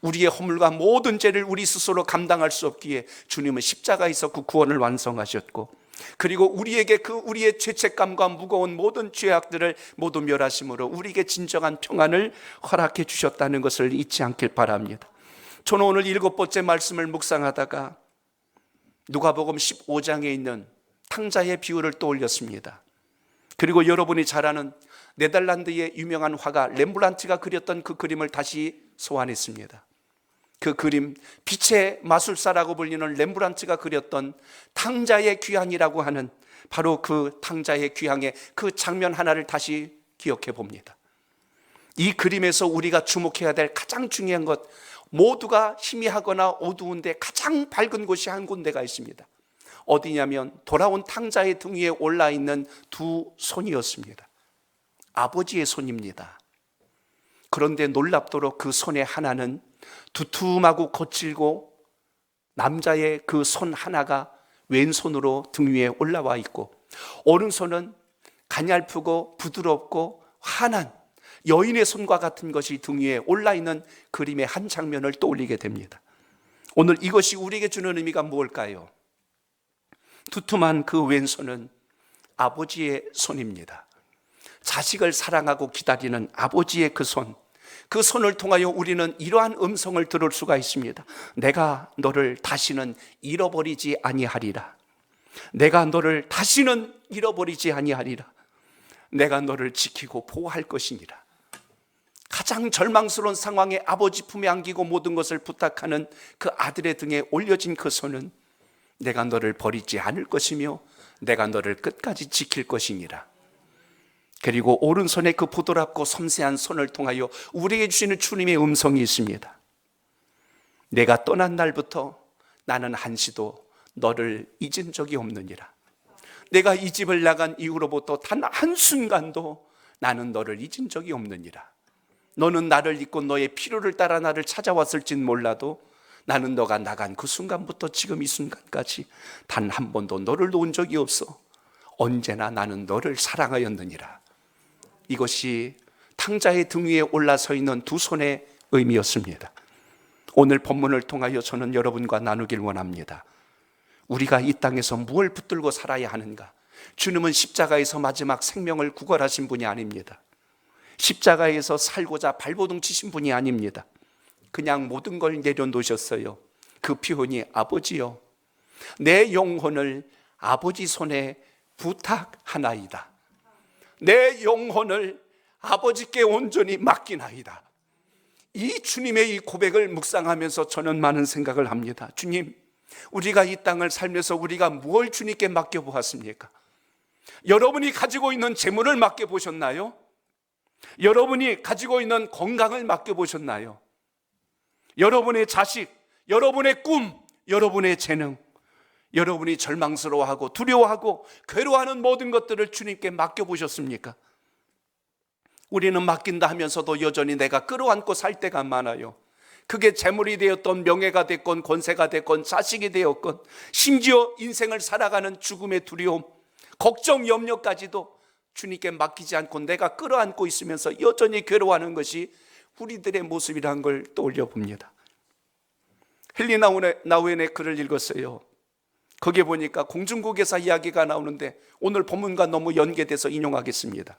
우리의 허물과 모든 죄를 우리 스스로 감당할 수 없기에 주님은 십자가에서 그 구원을 완성하셨고, 그리고 우리에게 우리의 죄책감과 무거운 모든 죄악들을 모두 멸하심으로 우리에게 진정한 평안을 허락해 주셨다는 것을 잊지 않길 바랍니다. 저는 오늘 7번째 말씀을 묵상하다가 누가복음 15장에 있는 탕자의 비유를 떠올렸습니다. 그리고 여러분이 잘 아는 네덜란드의 유명한 화가 렘브란트가 그렸던 그 그림을 다시 소환했습니다. 그 그림, 빛의 마술사라고 불리는 렘브란트가 그렸던 탕자의 귀향이라고 하는 바로 그 탕자의 귀향의 그 장면 하나를 다시 기억해 봅니다. 이 그림에서 우리가 주목해야 될 가장 중요한 것, 모두가 희미하거나 어두운데 가장 밝은 곳이 한 군데가 있습니다. 어디냐면 돌아온 탕자의 등 위에 올라있는 두 손이었습니다. 아버지의 손입니다. 그런데 놀랍도록 그 손의 하나는 두툼하고 거칠고 남자의 그 손 하나가 왼손으로 등 위에 올라와 있고, 오른손은 가냘프고 부드럽고 환한 여인의 손과 같은 것이 등 위에 올라있는 그림의 한 장면을 떠올리게 됩니다. 오늘 이것이 우리에게 주는 의미가 무엇일까요? 두툼한 그 왼손은 아버지의 손입니다. 자식을 사랑하고 기다리는 아버지의 그 손, 그 손을 통하여 우리는 이러한 음성을 들을 수가 있습니다. 내가 너를 다시는 잃어버리지 아니하리라. 내가 너를 다시는 잃어버리지 아니하리라. 내가 너를 지키고 보호할 것이니라. 가장 절망스러운 상황에 아버지 품에 안기고 모든 것을 부탁하는 그 아들의 등에 올려진 그 손은 내가 너를 버리지 않을 것이며 내가 너를 끝까지 지킬 것이니라. 그리고 오른손에 그 부드럽고 섬세한 손을 통하여 우리에게 주시는 주님의 음성이 있습니다. 내가 떠난 날부터 나는 한시도 너를 잊은 적이 없느니라. 내가 이 집을 나간 이후로부터 단 한순간도 나는 너를 잊은 적이 없느니라. 너는 나를 잊고 너의 필요를 따라 나를 찾아왔을진 몰라도 나는 너가 나간 그 순간부터 지금 이 순간까지 단 한 번도 너를 놓은 적이 없어. 언제나 나는 너를 사랑하였느니라. 이것이 탕자의 등 위에 올라서 있는 두 손의 의미였습니다. 오늘 본문을 통하여 저는 여러분과 나누길 원합니다. 우리가 이 땅에서 무엇을 붙들고 살아야 하는가? 주님은 십자가에서 마지막 생명을 구걸하신 분이 아닙니다. 십자가에서 살고자 발버둥 치신 분이 아닙니다. 그냥 모든 걸 내려놓으셨어요. 그 표현이 아버지여 내 영혼을 아버지 손에 부탁하나이다. 내 영혼을 아버지께 온전히 맡기나이다. 이 주님의 이 고백을 묵상하면서 저는 많은 생각을 합니다. 주님, 우리가 이 땅을 살면서 우리가 무엇을 주님께 맡겨보았습니까? 여러분이 가지고 있는 재물을 맡겨보셨나요? 여러분이 가지고 있는 건강을 맡겨보셨나요? 여러분의 자식, 여러분의 꿈, 여러분의 재능, 여러분이 절망스러워하고 두려워하고 괴로워하는 모든 것들을 주님께 맡겨보셨습니까? 우리는 맡긴다 하면서도 여전히 내가 끌어안고 살 때가 많아요. 그게 재물이 되었던 명예가 됐건 권세가 됐건 자식이 되었건 심지어 인생을 살아가는 죽음의 두려움, 걱정, 염려까지도 주님께 맡기지 않고 내가 끌어안고 있으면서 여전히 괴로워하는 것이 우리들의 모습이라는 걸 떠올려 봅니다. 헨리 나우엔의 글을 읽었어요. 거기에 보니까 공중국에서 이야기가 나오는데 오늘 본문과 너무 연계돼서 인용하겠습니다.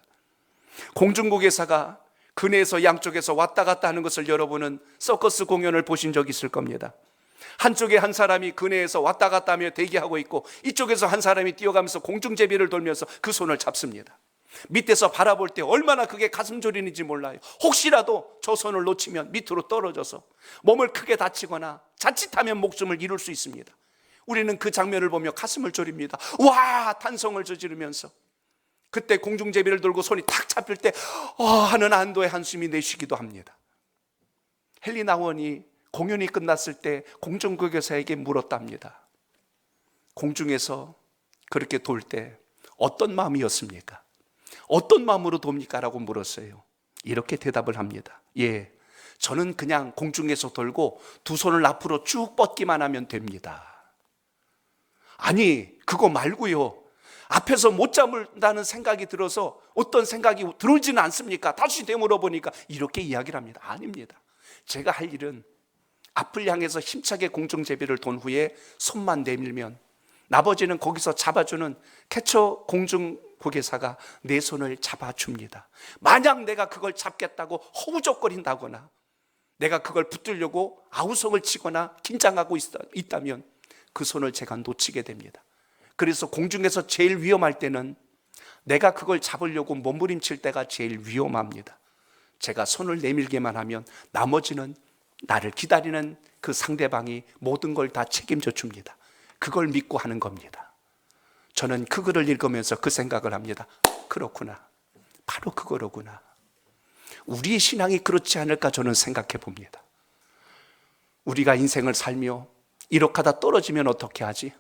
공중국에서가 근해에서 양쪽에서 왔다 갔다 하는 것을 여러분은 서커스 공연을 보신 적 있을 겁니다. 한쪽에 한 사람이 근해에서 왔다 갔다 하며 대기하고 있고 이쪽에서 한 사람이 뛰어가면서 공중제비를 돌면서 그 손을 잡습니다. 밑에서 바라볼 때 얼마나 그게 가슴 졸이는지 몰라요. 혹시라도 저 손을 놓치면 밑으로 떨어져서 몸을 크게 다치거나 자칫하면 목숨을 잃을 수 있습니다. 우리는 그 장면을 보며 가슴을 졸입니다. 와! 탄성을 저지르면서 그때 공중제비를 들고 손이 탁 잡힐 때 하는 안도의 한숨이 내쉬기도 합니다. 헨리 나우엔이 공연이 끝났을 때 공중국에서에게 물었답니다. 공중에서 그렇게 돌 때 어떤 마음이었습니까? 어떤 마음으로 돕니까? 라고 물었어요. 이렇게 대답을 합니다. 예, 저는 그냥 공중에서 돌고 두 손을 앞으로 쭉 뻗기만 하면 됩니다. 아니, 그거 말고요, 앞에서 못 잡는다는 생각이 들어서 어떤 생각이 들어오지는 않습니까? 다시 되물어보니까 이렇게 이야기를 합니다. 아닙니다. 제가 할 일은 앞을 향해서 힘차게 공중제비를 돈 후에 손만 내밀면 나머지는 거기서 잡아주는 캐쳐 공중고개사가 내 손을 잡아줍니다. 만약 내가 그걸 잡겠다고 허우적거린다거나 내가 그걸 붙들려고 아우성을 치거나 긴장하고 있다면 그 손을 제가 놓치게 됩니다. 그래서 공중에서 제일 위험할 때는 내가 그걸 잡으려고 몸부림칠 때가 제일 위험합니다. 제가 손을 내밀게만 하면 나머지는 나를 기다리는 그 상대방이 모든 걸 다 책임져 줍니다. 그걸 믿고 하는 겁니다. 저는 그 글을 읽으면서 그 생각을 합니다. 그렇구나. 바로 그거로구나. 우리의 신앙이 그렇지 않을까 저는 생각해 봅니다. 우리가 인생을 살며 이렇게 하다 떨어지면 어떻게 하지?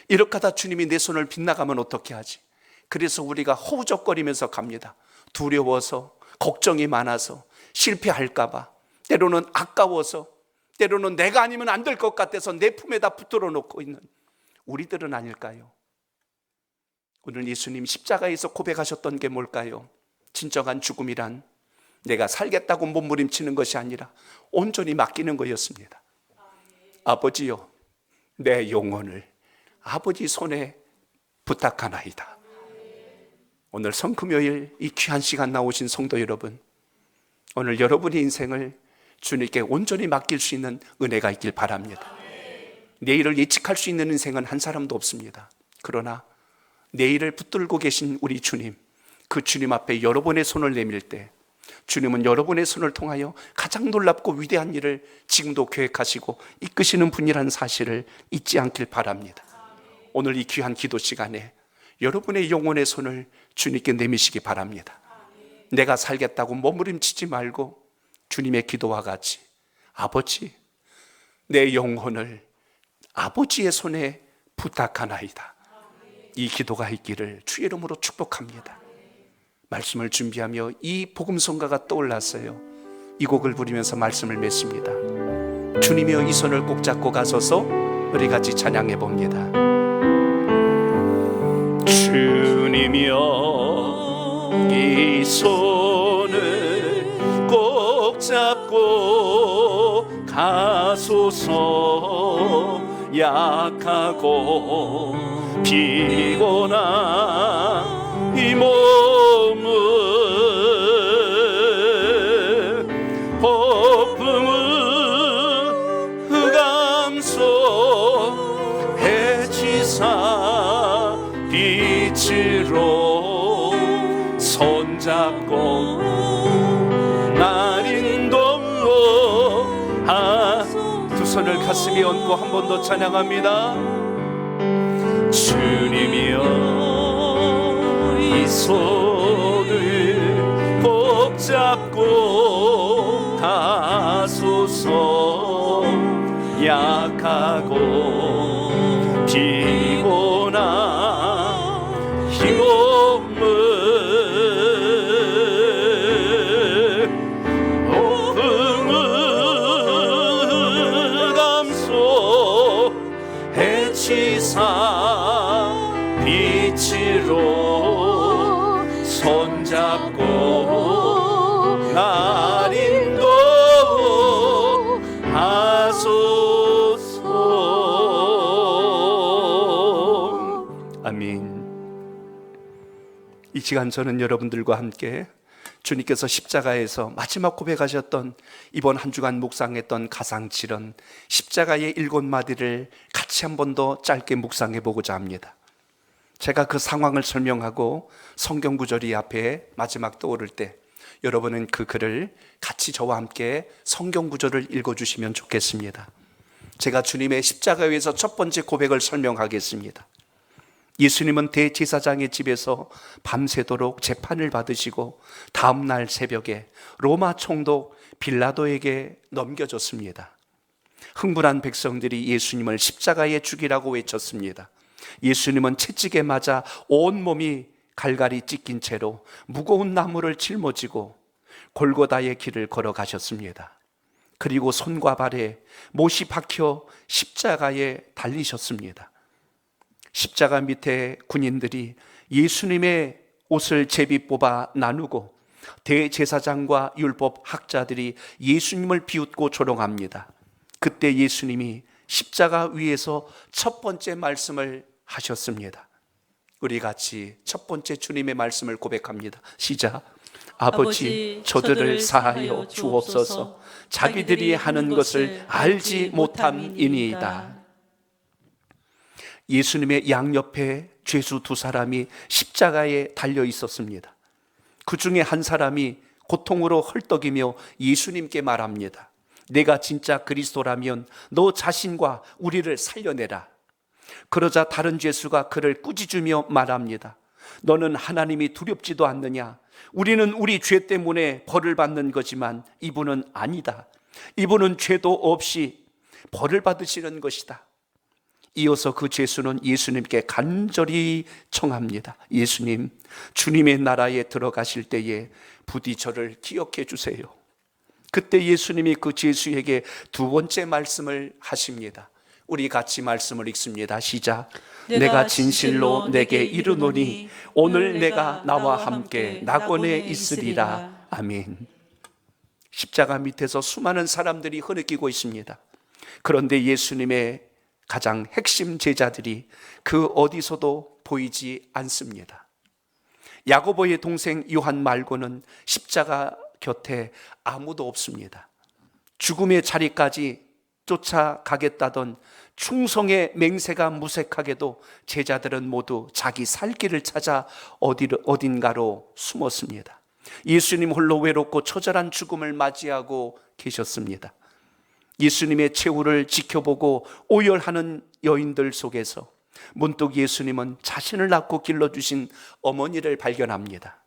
이렇게 하다 주님이 내 손을 빗나가면 어떻게 하지? 그래서 우리가 허우적거리면서 갑니다. 두려워서, 걱정이 많아서, 실패할까 봐, 때로는 아까워서, 때로는 내가 아니면 안 될 것 같아서 내 품에다 붙들어 놓고 있는 우리들은 아닐까요? 오늘 예수님 십자가에서 고백하셨던 게 뭘까요? 진정한 죽음이란 내가 살겠다고 몸부림치는 것이 아니라 온전히 맡기는 거였습니다. 아버지요, 내 영혼을 아버지 손에 부탁하나이다. 오늘 성금요일 이 귀한 시간 나오신 성도 여러분, 오늘 여러분의 인생을 주님께 온전히 맡길 수 있는 은혜가 있길 바랍니다. 내일을 예측할 수 있는 인생은 한 사람도 없습니다. 그러나 내일을 붙들고 계신 우리 주님, 그 주님 앞에 여러분의 손을 내밀 때 주님은 여러분의 손을 통하여 가장 놀랍고 위대한 일을 지금도 계획하시고 이끄시는 분이라는 사실을 잊지 않길 바랍니다. 오늘 이 귀한 기도 시간에 여러분의 영혼의 손을 주님께 내미시기 바랍니다. 내가 살겠다고 몸부림치지 말고 주님의 기도와 같이 아버지, 내 영혼을 아버지의 손에 부탁하나이다. 이 기도가 있기를 주의 이름으로 축복합니다. 말씀을 준비하며 이 복음성가가 떠올랐어요. 이 곡을 부르면서 말씀을 맺습니다. 주님이여 이 손을 꼭 잡고 가소서. 우리 같이 찬양해 봅니다. 주님이여 이 손을 꼭 잡고 가소서. 약하고 피곤한 이 몸을 폭풍을 흑암속 해치사 빛으로 손잡고 날 인도하. 두 손을 가슴에 얹고 한 번 더 찬양합니다. 주님이여 이 손을 꼭 잡고 가소서. 약하고 피곤한 이 몸을 폭풍을 이 시간 저는 여러분들과 함께 주님께서 십자가에서 마지막 고백하셨던 이번 한 주간 묵상했던 가상칠언 십자가의 7마디를 같이 한 번 더 짧게 묵상해 보고자 합니다. 제가 그 상황을 설명하고 성경 구절이 앞에 마지막 떠오를 때 여러분은 그 글을 같이 저와 함께 성경 구절을 읽어주시면 좋겠습니다. 제가 주님의 십자가 위에서 첫 번째 고백을 설명하겠습니다. 예수님은 대제사장의 집에서 밤새도록 재판을 받으시고 다음날 새벽에 로마 총독 빌라도에게 넘겨졌습니다. 흥분한 백성들이 예수님을 십자가에 죽이라고 외쳤습니다. 예수님은 채찍에 맞아 온몸이 갈갈이 찢긴 채로 무거운 나무를 짊어지고 골고다의 길을 걸어가셨습니다. 그리고 손과 발에 못이 박혀 십자가에 달리셨습니다. 십자가 밑에 군인들이 예수님의 옷을 제비 뽑아 나누고 대제사장과 율법 학자들이 예수님을 비웃고 조롱합니다. 그때 예수님이 십자가 위에서 첫 번째 말씀을 하셨습니다. 우리 같이 첫 번째 주님의 말씀을 고백합니다. 시작. 아버지, 저들을 사하여 주옵소서. 자기들이 하는 것을 알지 못함이니이다. 예수님의 양옆에 죄수 2사람이 십자가에 달려 있었습니다. 그 중에 한 사람이 고통으로 헐떡이며 예수님께 말합니다. 내가 진짜 그리스도라면 너 자신과 우리를 살려내라. 그러자 다른 죄수가 그를 꾸짖으며 말합니다. 너는 하나님이 두렵지도 않느냐? 우리는 우리 죄 때문에 벌을 받는 거지만 이분은 아니다. 이분은 죄도 없이 벌을 받으시는 것이다. 이어서 그 죄수는 예수님께 간절히 청합니다. 예수님, 주님의 나라에 들어가실 때에 부디 저를 기억해 주세요. 그때 예수님이 그 죄수에게 두 번째 말씀을 하십니다. 우리 같이 말씀을 읽습니다. 시작. 내가 진실로 내게 이르노니 오늘 내가 나와 함께 낙원에 있으리라. 아멘. 십자가 밑에서 수많은 사람들이 흐느끼고 있습니다. 그런데 예수님의 가장 핵심 제자들이 그 어디서도 보이지 않습니다. 야고보의 동생 요한 말고는 십자가 곁에 아무도 없습니다. 죽음의 자리까지 쫓아가겠다던 충성의 맹세가 무색하게도 제자들은 모두 자기 살 길을 찾아 어딘가로 숨었습니다. 예수님 홀로 외롭고 처절한 죽음을 맞이하고 계셨습니다. 예수님의 최후를 지켜보고 오열하는 여인들 속에서 문득 예수님은 자신을 낳고 길러주신 어머니를 발견합니다.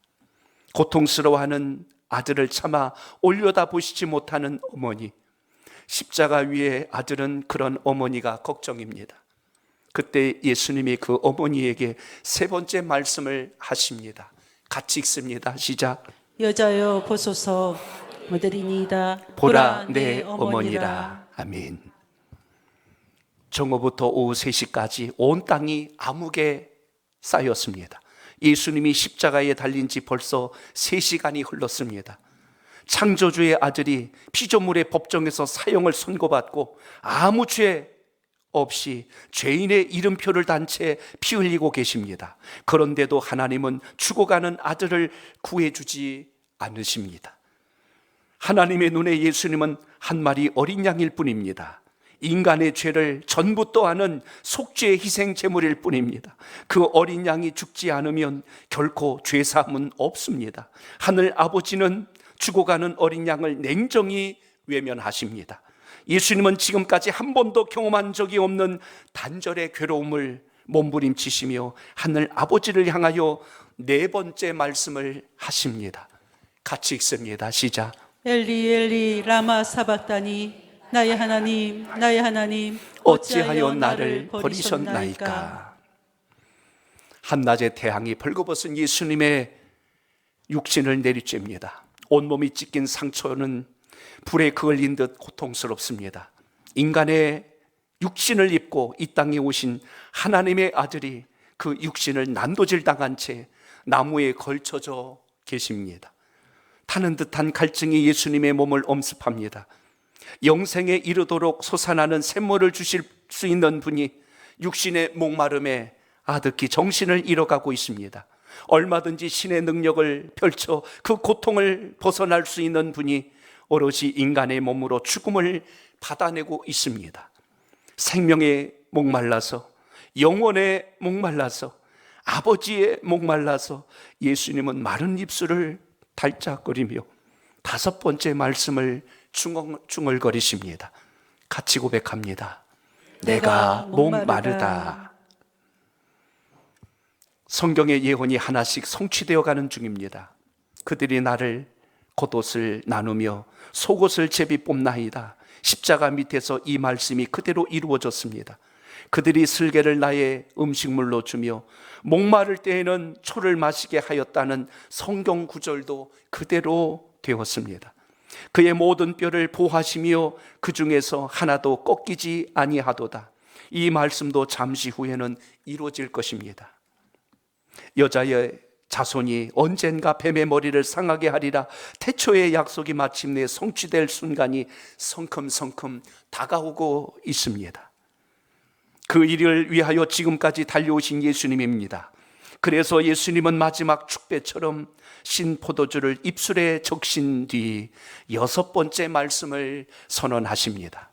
고통스러워하는 아들을 차마 올려다보시지 못하는 어머니, 십자가 위에 아들은 그런 어머니가 걱정입니다. 그때 예수님이 그 어머니에게 세 번째 말씀을 하십니다. 같이 읽습니다. 시작. 여자여 보소서 모델이니이다. 보라 내 어머니라. 아멘. 정오부터 오후 3시까지 온 땅이 암흑에 쌓였습니다. 예수님이 십자가에 달린 지 벌써 3시간이 흘렀습니다. 창조주의 아들이 피조물의 법정에서 사형을 선고받고 아무 죄 없이 죄인의 이름표를 단 채 피 흘리고 계십니다. 그런데도 하나님은 죽어가는 아들을 구해주지 않으십니다. 하나님의 눈에 예수님은 한 마리 어린 양일 뿐입니다. 인간의 죄를 전부 떠안은 속죄의 희생 제물일 뿐입니다. 그 어린 양이 죽지 않으면 결코 죄사함은 없습니다. 하늘 아버지는 죽어가는 어린 양을 냉정히 외면하십니다. 예수님은 지금까지 한 번도 경험한 적이 없는 단절의 괴로움을 몸부림치시며 하늘 아버지를 향하여 네 번째 말씀을 하십니다. 같이 읽습니다. 시작. 엘리 엘리 라마 사박다니 나의 하나님 어찌하여 나를 버리셨나이까. 한낮에 태양이 벌거벗은 예수님의 육신을 내리쬐입니다. 온몸이 찢긴 상처는 불에 그을린 듯 고통스럽습니다. 인간의 육신을 입고 이 땅에 오신 하나님의 아들이 그 육신을 난도질 당한 채 나무에 걸쳐져 계십니다. 타는 듯한 갈증이 예수님의 몸을 엄습합니다. 영생에 이르도록 솟아나는 샘물을 주실 수 있는 분이 육신의 목마름에 아득히 정신을 잃어가고 있습니다. 얼마든지 신의 능력을 펼쳐 그 고통을 벗어날 수 있는 분이 오롯이 인간의 몸으로 죽음을 받아내고 있습니다. 생명에 목말라서, 영혼에 목말라서, 아버지의 목말라서 예수님은 마른 입술을 달짝거리며 5번째 말씀을 중얼거리십니다. 같이 고백합니다. 내가 목마르다. 성경의 예언이 하나씩 성취되어 가는 중입니다. 그들이 나를 겉옷을 나누며 속옷을 제비 뽑나이다. 십자가 밑에서 이 말씀이 그대로 이루어졌습니다. 그들이 슬개를 나의 음식물로 주며 목마를 때에는 초를 마시게 하였다는 성경 구절도 그대로 되었습니다. 그의 모든 뼈를 보하시며 그 중에서 하나도 꺾이지 아니하도다. 이 말씀도 잠시 후에는 이루어질 것입니다. 여자의 자손이 언젠가 뱀의 머리를 상하게 하리라. 태초의 약속이 마침내 성취될 순간이 성큼성큼 다가오고 있습니다. 그 일을 위하여 지금까지 달려오신 예수님입니다. 그래서 예수님은 마지막 축배처럼 신 포도주를 입술에 적신 뒤 6번째 말씀을 선언하십니다.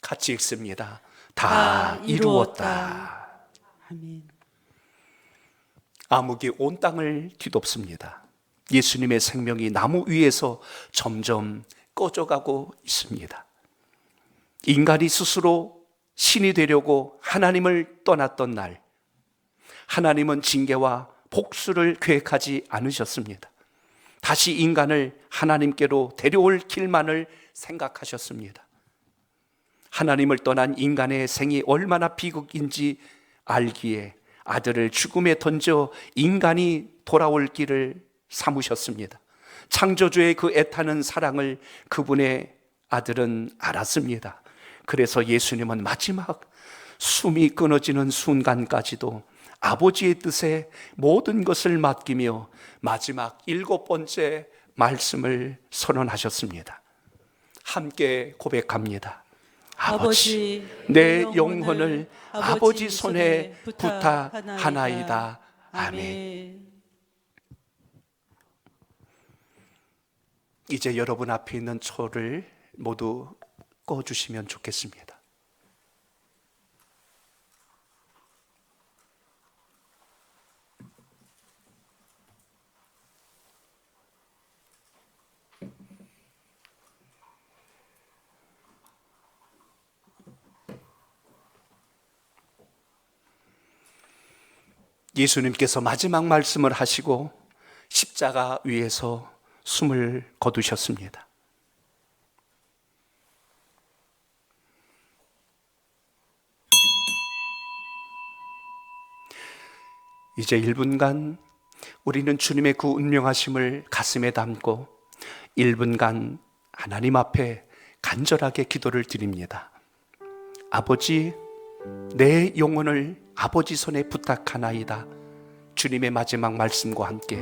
같이 읽습니다. 다 이루었다. 아멘. 암흑이 온 땅을 뒤덮습니다. 예수님의 생명이 나무 위에서 점점 꺼져가고 있습니다. 인간이 스스로 신이 되려고 하나님을 떠났던 날, 하나님은 징계와 복수를 계획하지 않으셨습니다. 다시 인간을 하나님께로 데려올 길만을 생각하셨습니다. 하나님을 떠난 인간의 생이 얼마나 비극인지 알기에 아들을 죽음에 던져 인간이 돌아올 길을 삼으셨습니다. 창조주의 그 애타는 사랑을 그분의 아들은 알았습니다. 그래서 예수님은 마지막 숨이 끊어지는 순간까지도 아버지의 뜻에 모든 것을 맡기며 마지막 7번째 말씀을 선언하셨습니다. 함께 고백합니다. 아버지, 내 영혼을 아버지 손에 부탁하나이다. 아멘. 이제 여러분 앞에 있는 초를 모두 꺼주시면 좋겠습니다. 예수님께서 마지막 말씀을 하시고 십자가 위에서 숨을 거두셨습니다. 이제 1분간 우리는 주님의 그 운명하심을 가슴에 담고 1분간 하나님 앞에 간절하게 기도를 드립니다. 아버지, 내 영혼을 아버지 손에 부탁하나이다. 주님의 마지막 말씀과 함께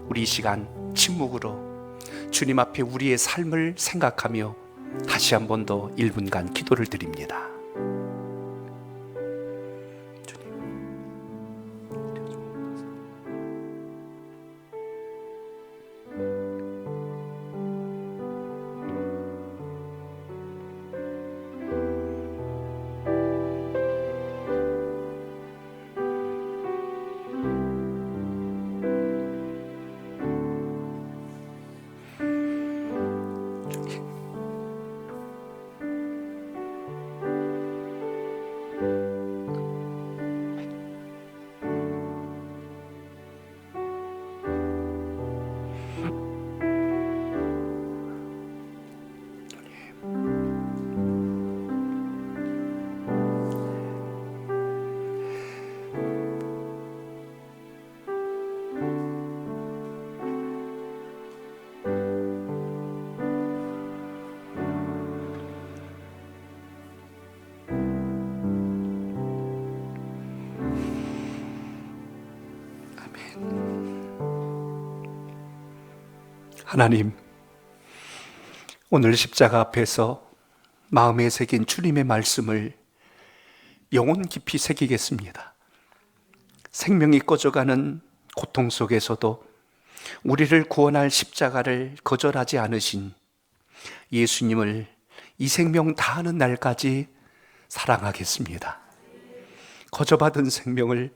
우리 이 시간 침묵으로 주님 앞에 우리의 삶을 생각하며 다시 한 번 더 1분간 기도를 드립니다. 하나님, 오늘 십자가 앞에서 마음에 새긴 주님의 말씀을 영혼 깊이 새기겠습니다. 생명이 꺼져가는 고통 속에서도 우리를 구원할 십자가를 거절하지 않으신 예수님을 이 생명 다하는 날까지 사랑하겠습니다. 거저받은 생명을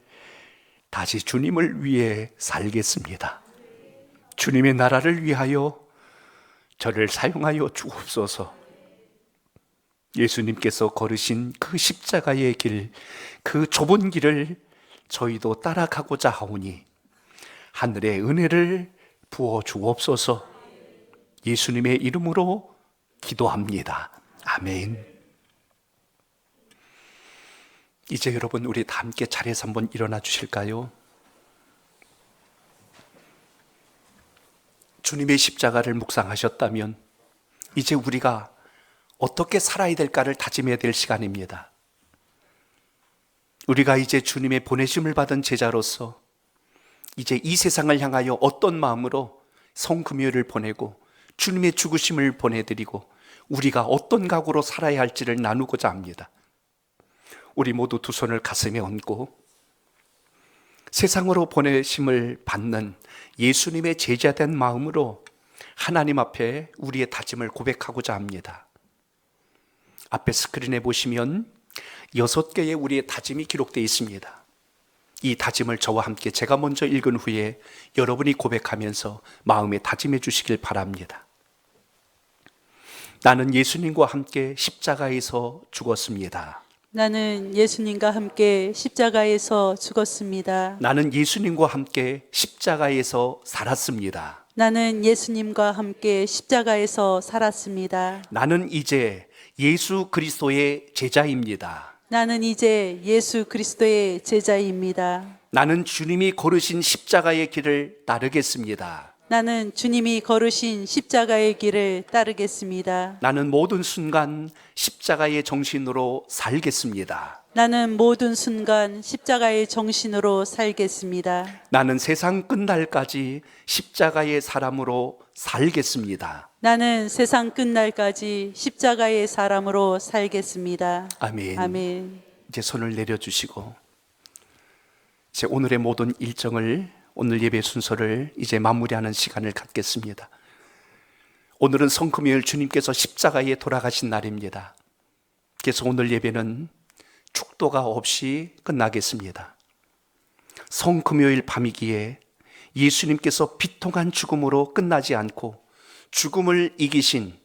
다시 주님을 위해 살겠습니다. 주님의 나라를 위하여 저를 사용하여 주옵소서. 예수님께서 걸으신 그 십자가의 길, 그 좁은 길을 저희도 따라가고자 하오니 하늘의 은혜를 부어 주옵소서. 예수님의 이름으로 기도합니다. 아멘. 이제 여러분 우리 다 함께 자리에서 한번 일어나 주실까요? 주님의 십자가를 묵상하셨다면 이제 우리가 어떻게 살아야 될까를 다짐해야 될 시간입니다. 우리가 이제 주님의 보내심을 받은 제자로서 이제 이 세상을 향하여 어떤 마음으로 성금요일을 보내고 주님의 죽으심을 보내드리고 우리가 어떤 각오로 살아야 할지를 나누고자 합니다. 우리 모두 두 손을 가슴에 얹고 세상으로 보내심을 받는 예수님의 제자된 마음으로 하나님 앞에 우리의 다짐을 고백하고자 합니다. 앞에 스크린에 보시면 6개의 우리의 다짐이 기록되어 있습니다. 이 다짐을 저와 함께 제가 먼저 읽은 후에 여러분이 고백하면서 마음에 다짐해 주시길 바랍니다. 나는 예수님과 함께 십자가에서 죽었습니다. 나는 예수님과 함께 십자가에서 죽었습니다. 나는 예수님과 함께 십자가에서 살았습니다. 나는 예수님과 함께 십자가에서 살았습니다. 나는 이제 예수 그리스도의 제자입니다. 나는 이제 예수 그리스도의 제자입니다. 나는 주님이 걸으신 십자가의 길을 따르겠습니다. 나는 주님이 걸으신 십자가의 길을 따르겠습니다. 나는 모든 순간 십자가의 정신으로 살겠습니다. 나는 모든 순간 십자가의 정신으로 살겠습니다. 나는 세상 끝날까지 십자가의 사람으로 살겠습니다. 나는 세상 끝날까지 십자가의 사람으로 살겠습니다. 아멘. 아멘. 이제 손을 내려주시고 이제 오늘의 모든 일정을, 오늘 예배 순서를 이제 마무리하는 시간을 갖겠습니다. 오늘은 성금요일 주님께서 십자가에 돌아가신 날입니다. 그래서 오늘 예배는 축도가 없이 끝나겠습니다. 성금요일 밤이기에 예수님께서 비통한 죽음으로 끝나지 않고 죽음을 이기신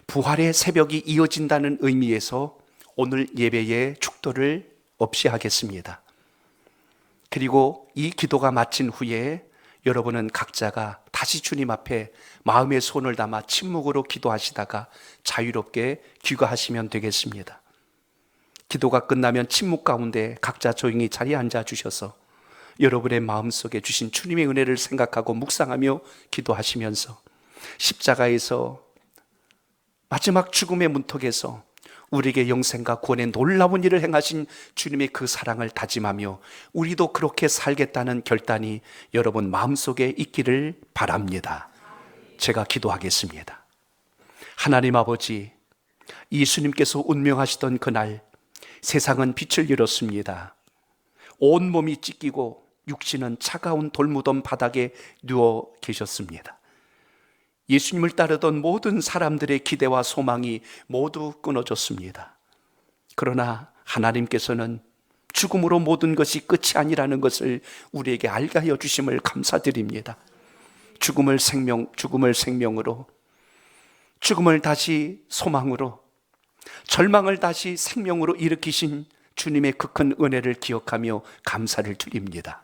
부활의 새벽이 이어진다는 의미에서 오늘 예배의 축도를 없이 하겠습니다. 그리고 이 기도가 마친 후에 여러분은 각자가 다시 주님 앞에 마음의 손을 담아 침묵으로 기도하시다가 자유롭게 귀가하시면 되겠습니다. 기도가 끝나면 침묵 가운데 각자 조용히 자리에 앉아 주셔서 여러분의 마음속에 주신 주님의 은혜를 생각하고 묵상하며 기도하시면서 십자가에서 마지막 죽음의 문턱에서 우리에게 영생과 구원의 놀라운 일을 행하신 주님의 그 사랑을 다짐하며 우리도 그렇게 살겠다는 결단이 여러분 마음속에 있기를 바랍니다. 제가 기도하겠습니다. 하나님 아버지, 예수님께서 운명하시던 그날 세상은 빛을 잃었습니다. 온몸이 찢기고 육신은 차가운 돌무덤 바닥에 누워 계셨습니다. 예수님을 따르던 모든 사람들의 기대와 소망이 모두 끊어졌습니다. 그러나 하나님께서는 죽음으로 모든 것이 끝이 아니라는 것을 우리에게 알게 하여 주심을 감사드립니다. 죽음을 생명으로, 죽음을 다시 소망으로, 절망을 다시 생명으로 일으키신 주님의 그 큰 은혜를 기억하며 감사를 드립니다.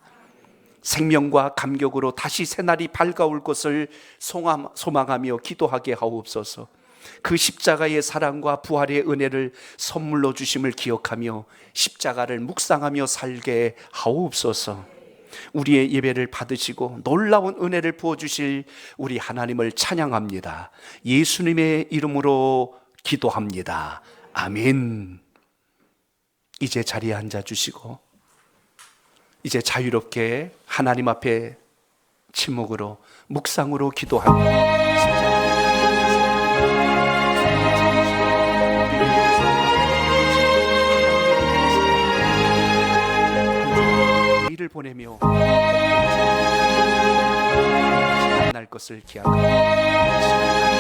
생명과 감격으로 다시 새날이 밝아올 것을 소망하며 기도하게 하옵소서. 그 십자가의 사랑과 부활의 은혜를 선물로 주심을 기억하며 십자가를 묵상하며 살게 하옵소서. 우리의 예배를 받으시고 놀라운 은혜를 부어주실 우리 하나님을 찬양합니다. 예수님의 이름으로 기도합니다. 아멘. 이제 자리에 앉아주시고 이제 자유롭게 하나님 앞에 침묵으로 묵상으로 기도하며 일을 보내며 것을 기약합니다.